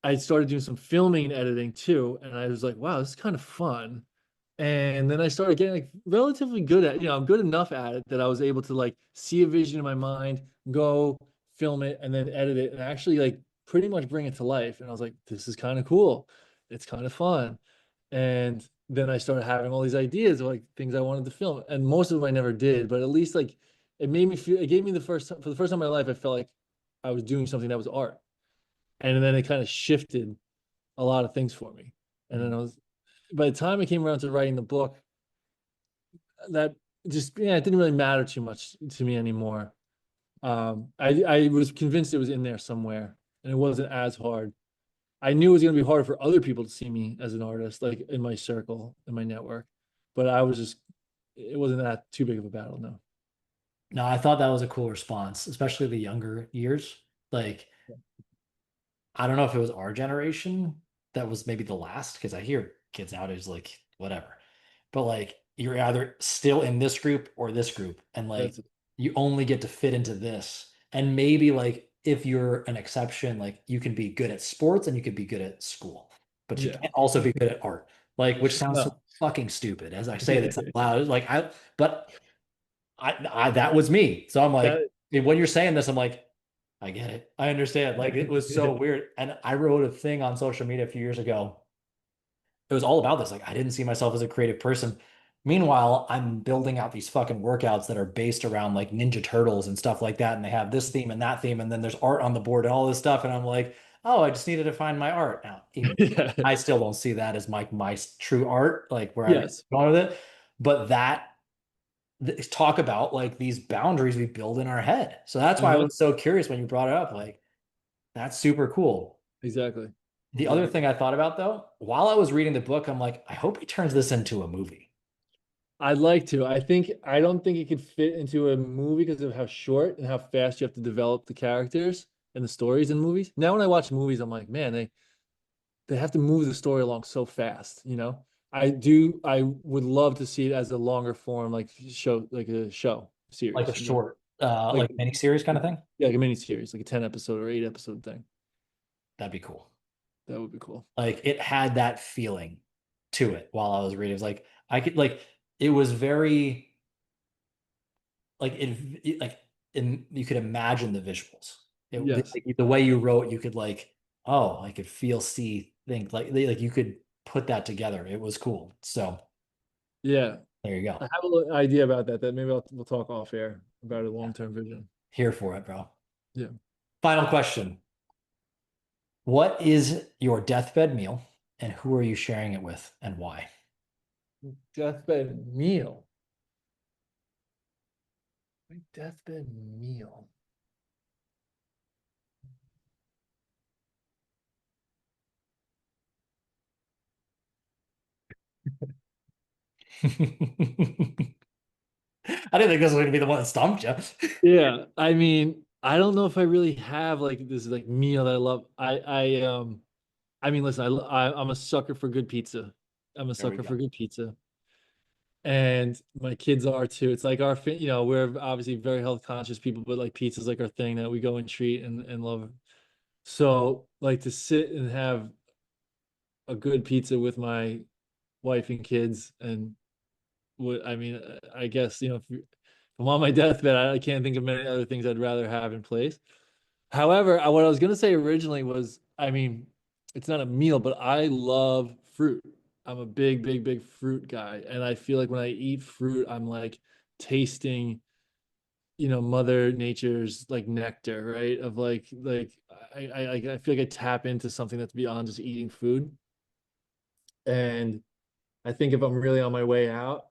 I started doing some filming and editing too. And I was like, wow, this is kind of fun. And then I started getting like relatively good at, I'm good enough at it that I was able to like see a vision in my mind, go film it, and then edit it, and actually like pretty much bring it to life. And I was like, this is kind of cool. It's kind of fun. And then I started having all these ideas of like things I wanted to film. And most of them I never did, but at least like it gave me for the first time in my life, I felt like I was doing something that was art. And then it kind of shifted a lot of things for me. And Mm. then by the time I came around to writing the book, that just, yeah, it didn't really matter too much to me anymore. I was convinced it was in there somewhere, and it wasn't as hard. I knew it was going to be harder for other people to see me as an artist, like in my circle, in my network, but it wasn't that too big of a battle. No. No, I thought that was a cool response, especially the younger years. Like, I don't know if it was our generation that was maybe the last, because I hear kids nowadays like whatever. But like you're either still in this group or this group, and like That's you only get to fit into this. And maybe like if you're an exception, like you can be good at sports and you could be good at school, but you yeah. can't also be good at art. Like, which sounds so No. fucking stupid as I say this out loud. Like but I that was me. So I'm like, That when you're saying this, I'm like, I get it. I understand. Like it was so weird. And I wrote a thing on social media a few years ago. It was all about this. Like I didn't see myself as a creative person. Meanwhile, I'm building out these fucking workouts that are based around like Ninja Turtles and stuff like that. And they have this theme and that theme. And then there's art on the board and all this stuff. And I'm like, oh, I just needed to find my art. Now, even yeah. I still don't see that as my true art, like where I Yes. go with it. But talk about like these boundaries we build in our head. So that's why I Uh-huh. was so curious when you brought it up. Like, that's super cool. Exactly. The other Exactly. thing I thought about though, while I was reading the book, I'm like, I hope he turns this into a movie. I'd like to. I don't think it could fit into a movie because of how short and how fast you have to develop the characters and the stories in movies. Now when I watch movies, I'm like, man, they have to move the story along so fast, you know? I would love to see it as a longer form, like a show Like a series, short, like, like mini series kind of thing. yeah, like a mini series, like a 10 episode or 8 episode thing. That'd be cool. That would be cool. Like it had that feeling to it while I was reading. It was like I could like it was very like like you could imagine the visuals. Yes. Like, the way you wrote, you could like, oh, I could feel, see, think like you could put that together. It was cool. So Yeah. there you I go. have a little idea about that maybe we'll talk off air about a long-term vision. Here for it, bro. Yeah. Final question. What is your deathbed meal and who are you sharing it with and why? Deathbed meal. My deathbed meal. I didn't think this was going to be the one that stumped you. Yeah, I mean, I don't know if I really have like this like meal that I love. I mean, listen, I'm a sucker for good pizza. I'm a There we sucker go. for good pizza, and my kids are too. It's like we're obviously very health conscious people, but like pizza's like our thing that we go and treat and love. So like to sit and have a good pizza with my wife and kids, and what I mean, I guess if I'm on my deathbed, I can't think of many other things I'd rather have in place. However, what I was gonna say originally was, I mean, it's not a meal, but I love fruit. I'm a big, big, big fruit guy, and I feel like when I eat fruit, I'm like tasting, Mother Nature's like nectar, right? Of like I feel like I tap into something that's beyond just eating food. And I think if I'm really on my way out,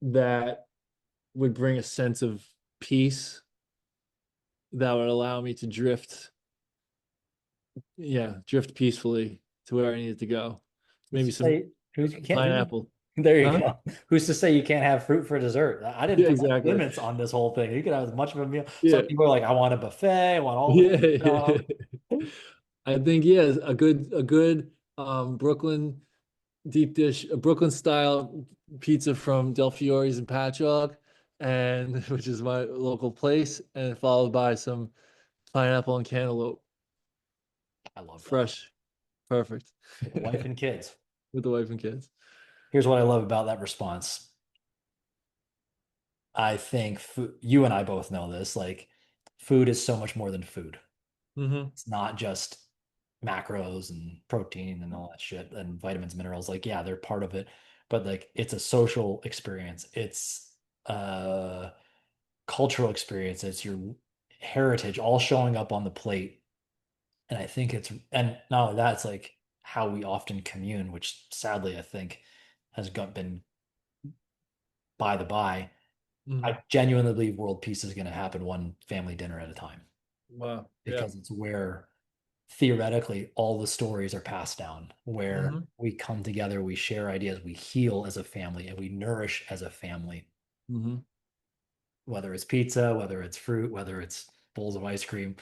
that would bring a sense of peace that would allow me to drift, yeah, drift peacefully to where I needed to go. Who's Maybe to some say who's you can't who, pineapple. there you Huh? go. Who's to say you can't have fruit for dessert? I didn't Yeah, put any exactly. limits on this whole thing. You could have as much of a meal. Some Yeah. people are like, I want a buffet, I want all the Yeah. stuff. I think yeah, a good Brooklyn deep dish, a Brooklyn style pizza from Del Fiore's in Patchogue, and which is my local place, and followed by some pineapple and cantaloupe, I love that. fresh, perfect, With the wife and kids. with the wife and kids. Here's what I love about that response. I think food, you and I both know this, like food is so much more than food. Hmm. It's not just macros and protein and all that shit and vitamins, minerals. Like, yeah, they're part of it, but like it's a social experience. It's a cultural experience. It's your heritage all showing up on the plate. And I think and not only that, it's like how we often commune, which sadly I think has been by the by. Hmm. I genuinely believe world peace is going to happen one family dinner at a time Wow. Yeah. because it's where theoretically all the stories are passed down, where Hmm. we come together, we share ideas, we heal as a family, and we nourish as a family, Hmm. whether it's pizza, whether it's fruit, whether it's bowls of ice cream.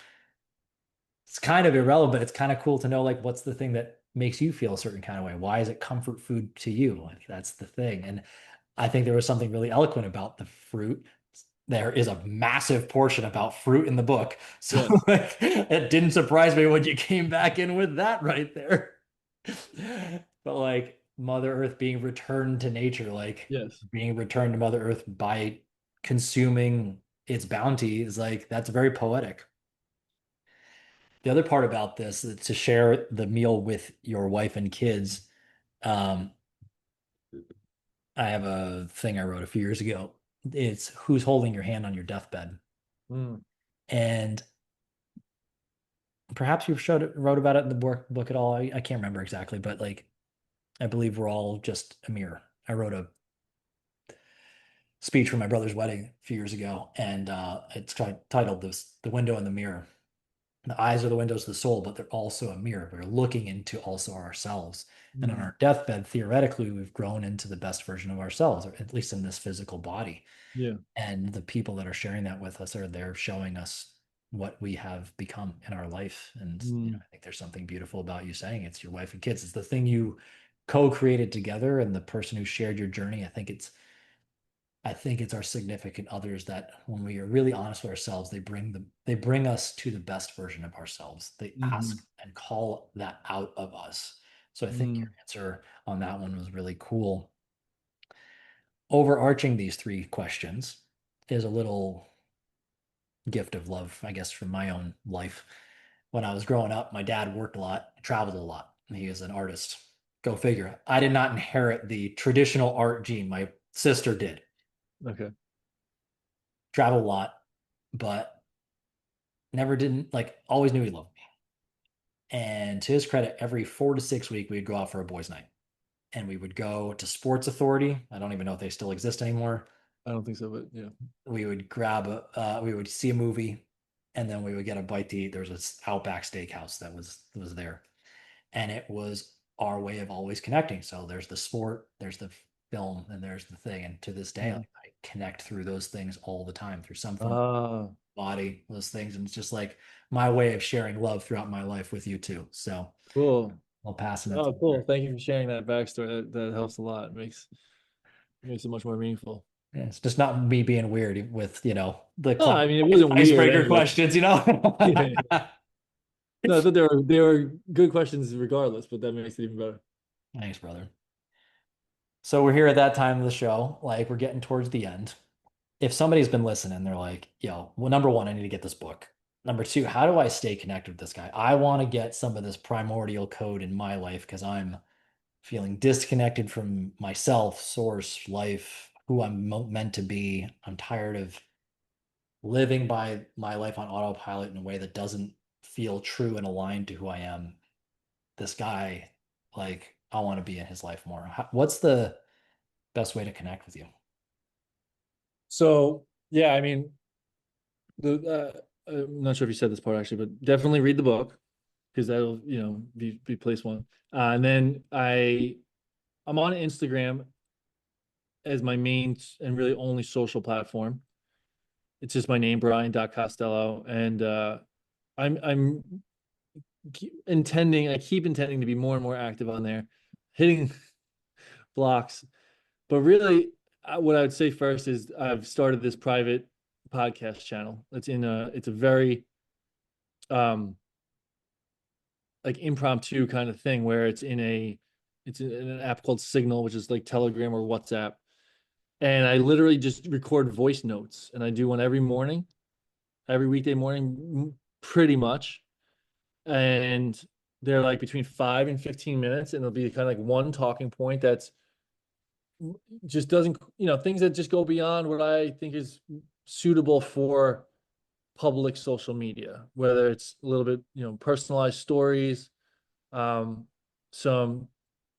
It's kind of irrelevant. It's kind of cool to know like what's the thing that makes you feel a certain kind of way. Why is it comfort food to you? Like that's the thing. And I think there was something really eloquent about the fruit. There is a massive portion about fruit in the book. So Yes. like, it didn't surprise me when you came back in with that right there. But like Mother Earth being returned to nature, like Yes. being returned to Mother Earth by consuming its bounty is like that's very poetic. The other part about this is to share the meal with your wife and kids. Um, I have a thing I wrote a few years ago. It's who's holding your hand on your deathbed. Mm. And perhaps you've wrote about it in the book at all. I can't remember exactly, but like I believe we're all just a mirror. I wrote a speech for my brother's wedding a few years ago, and it's titled "This: The Window in the Mirror." The eyes are the windows of the soul, but they're also a mirror. We're looking into also ourselves. And on Mm. our deathbed, theoretically, we've grown into the best version of ourselves, or at least in this physical body. Yeah. And the people that are sharing that with us are there showing us what we have become in our life. And Mm. I think there's something beautiful about you saying it's your wife and kids. It's the thing you co-created together, and the person who shared your journey. I think it's our significant others that when we are really honest with ourselves, they bring us to the best version of ourselves. They Hmm. ask and call that out of us. So I think your Mm. answer on that one was really cool. Overarching these three questions is a little gift of love, I guess, from my own life. When I was growing up, my dad worked a lot, traveled a lot. He was an artist. Go figure. I did not inherit the traditional art gene. My sister did. Okay. Traveled a lot, but never didn't like always knew he loved me. And to his credit, every 4 to 6 weeks we'd go out for a boys' night. And we would go to Sports Authority. I don't even know if they still exist anymore. I don't think so, but yeah. We would we would see a movie, and then we would get a bite to eat. There was this Outback Steakhouse that was there, and it was our way of always connecting. So there's the sport, there's the film, and there's the thing. And to this day, Mhm. like, I connect through those things all the time through some form of Ah, body, those things. And it's just like my way of sharing love throughout my life with you too. So cool. I'll pass it Oh, to cool. Thank you for sharing that backstory. That helps a lot. Makes it much more meaningful. it's just not me being weird with, the Oh, I mean, it wasn't weird icebreaker anyway. questions, you know? Yeah. No, I thought they were good questions regardless, but that makes it even better. Thanks, brother. So we're here at that time of the show. Like we're getting towards the end. If somebody's been listening, they're like, yo, well, number one, I need to get this book. Number two, how do I stay connected with this guy? I want to get some of this primordial code in my life because I'm feeling disconnected from myself, source, life, who I'm meant to be. I'm tired of living by my life on autopilot in a way that doesn't feel true and aligned to who I am, this guy, like, I want to be in his life more. What's the best way to connect with you? So yeah, I mean, I'm not sure if you said this part actually, but definitely read the book because that'll, be place one. And then I'm on Instagram as my main and really only social platform. It's just my name, Brian.Costello. And I'm I keep intending to be more and more active on there, hitting blocks. But really, what I would say first is I've started this private podcast channel. It's a very um like impromptu kind of thing where it's in an app called Signal, which is like Telegram or WhatsApp. And I literally just record voice notes and I do one every morning, every weekday morning, pretty much. And they're like between 5 and 15 minutes, and it'll be kind of like one talking point that's just doesn't, things that just go beyond what I think is suitable for public social media, whether it's a little bit, personalized stories, um, some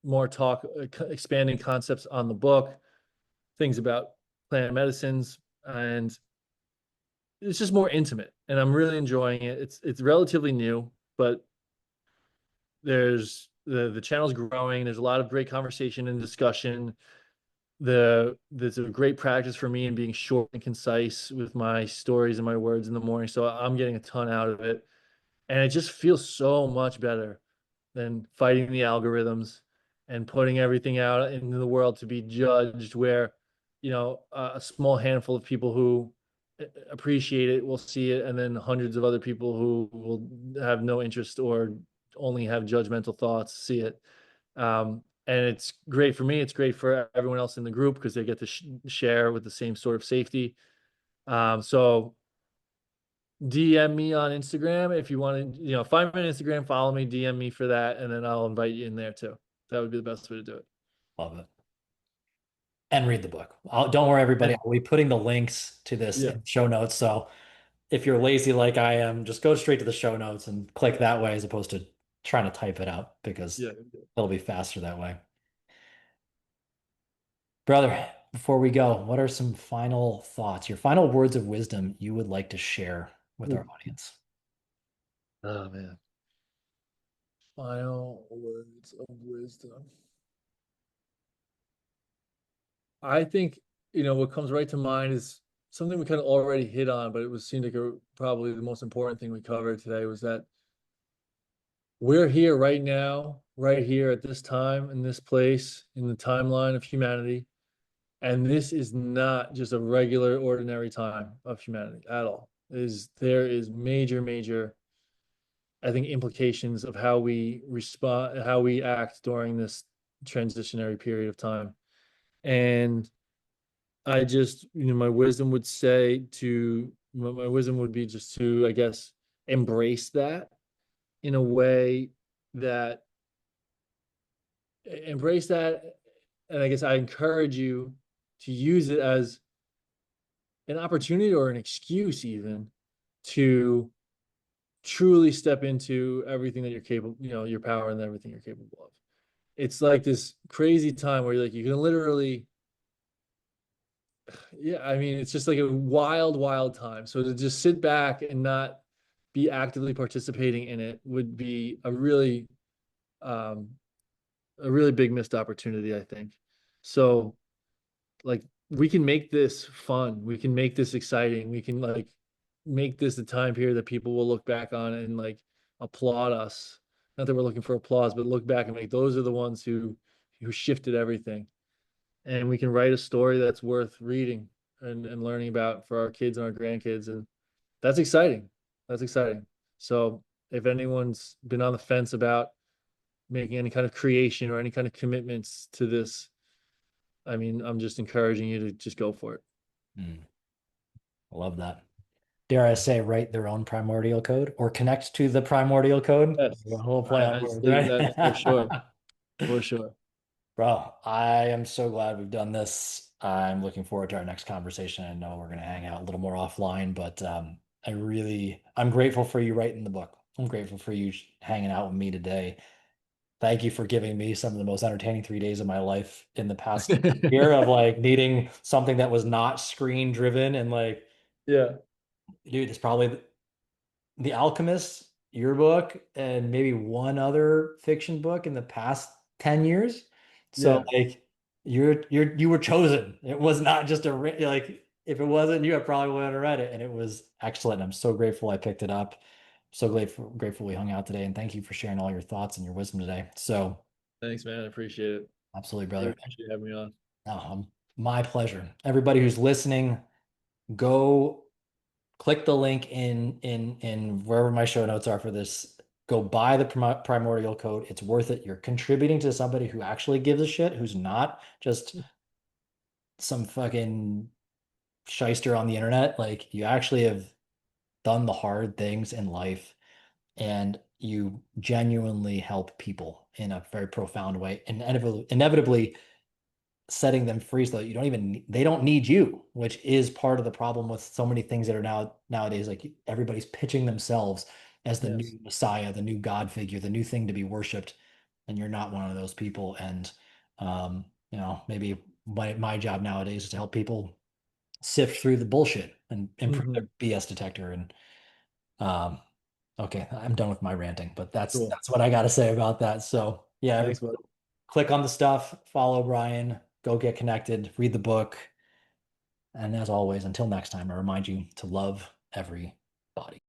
more talk, expanding concepts on the book, things about plant medicines, and it's just more intimate. And I'm really enjoying it. It's relatively new, but the channel's growing. There's a lot of great conversation and discussion. There's a great practice for me in being short and concise with my stories and my words in the morning. So I'm getting a ton out of it. And it just feels so much better than fighting the algorithms and putting everything out into the world to be judged where, a small handful of people who appreciate it will see it, and then hundreds of other people who will have no interest or only have judgmental thoughts see it. And it's great for me. It's great for everyone else in the group because they get to share with the same sort of safety. So DM me on Instagram if you want to, find me on Instagram, follow me, DM me for that, and then I'll invite you in there too. That would be the best way to do it. Love it. And read the book. Don't worry, everybody. And I'll be putting the links to this yeah, in show notes. So if you're lazy like I am, just go straight to the show notes and click that way as opposed to trying to type it out because yeah. it'll be faster that way. Brother, before we go, what are some final thoughts, your final words of wisdom you would like to share with our Ooh. audience? Oh man. Final words of wisdom. I think, what comes right to mind is something we kind of already hit on, but it was seemed like probably the most important thing we covered today was that we're here right now, right here at this time, in this place, in the timeline of humanity. And this is not just a regular, ordinary time of humanity at all. There is major, major, I think, implications of how we respond, how we act during this transitionary period of time. And I just, my wisdom would be just to, I guess, embrace that in a way that embrace that. And I guess I encourage you to use it as an opportunity or an excuse even to truly step into everything that you're capable, your power and everything you're capable of. It's like this crazy time where you can literally, yeah, I mean, it's just like a wild, wild time. So to just sit back and not be actively participating in it would be um, a really big missed opportunity, I think. So like we can make this fun. We can make this exciting. We can like make this a time period that people will look back on and like applaud us. Not that we're looking for applause, but look back and like those are the ones who shifted everything. And we can write a story that's worth reading and learning about for our kids and our grandkids. And that's exciting. That's exciting. So if anyone's been on the fence about making any kind of creation or any kind of commitments to this, I mean, I'm just encouraging you to just go for it. Hmm, I love that. Dare I say, write their own primordial code or connect to the primordial code? Yes, A whole play on I words, say that for sure, right? for sure. Bro, I am so glad we've done this. I'm looking forward to our next conversation. I know we're going to hang out a little more offline, but I'm grateful for you writing the book. I'm grateful for you hanging out with me today. Thank you for giving me some of the most entertaining 3 days of my life in the past year of like needing something that was not screen driven and like, Yeah, dude, it's probably The Alchemist, your book, and maybe one other fiction book in the past 10 years. So yeah. like you were chosen. It was not just like if it wasn't you, I probably wouldn't have read it. And it was excellent. I'm so grateful I picked it up. So grateful we hung out today. And thank you for sharing all your thoughts and your wisdom today. So Thanks, man. I appreciate it. absolutely, Really brother. appreciate having me on. My pleasure. Everybody who's listening, go click the link in wherever my show notes are for this. Go buy the Primordial Code. It's worth it. You're contributing to somebody who actually gives a shit, who's not just some fucking shyster on the internet. Like you actually have done the hard things in life and you genuinely help people in a very profound way. And inevitably setting them free so that you don't even they don't need you, which is part of the problem with so many things that are nowadays. Like everybody's pitching themselves as the Yes. new messiah, the new god figure, the new thing to be worshipped, and you're not one of those people. And maybe my job nowadays is to help people sift through the bullshit and improve their Hmm. BS detector. And um okay, I'm done with my ranting, but that's Cool. that's what I got to say about that. So yeah, Thanks, bud. click on the stuff, follow Brian, go get connected, read the book. And as always, until next time, I remind you to love everybody.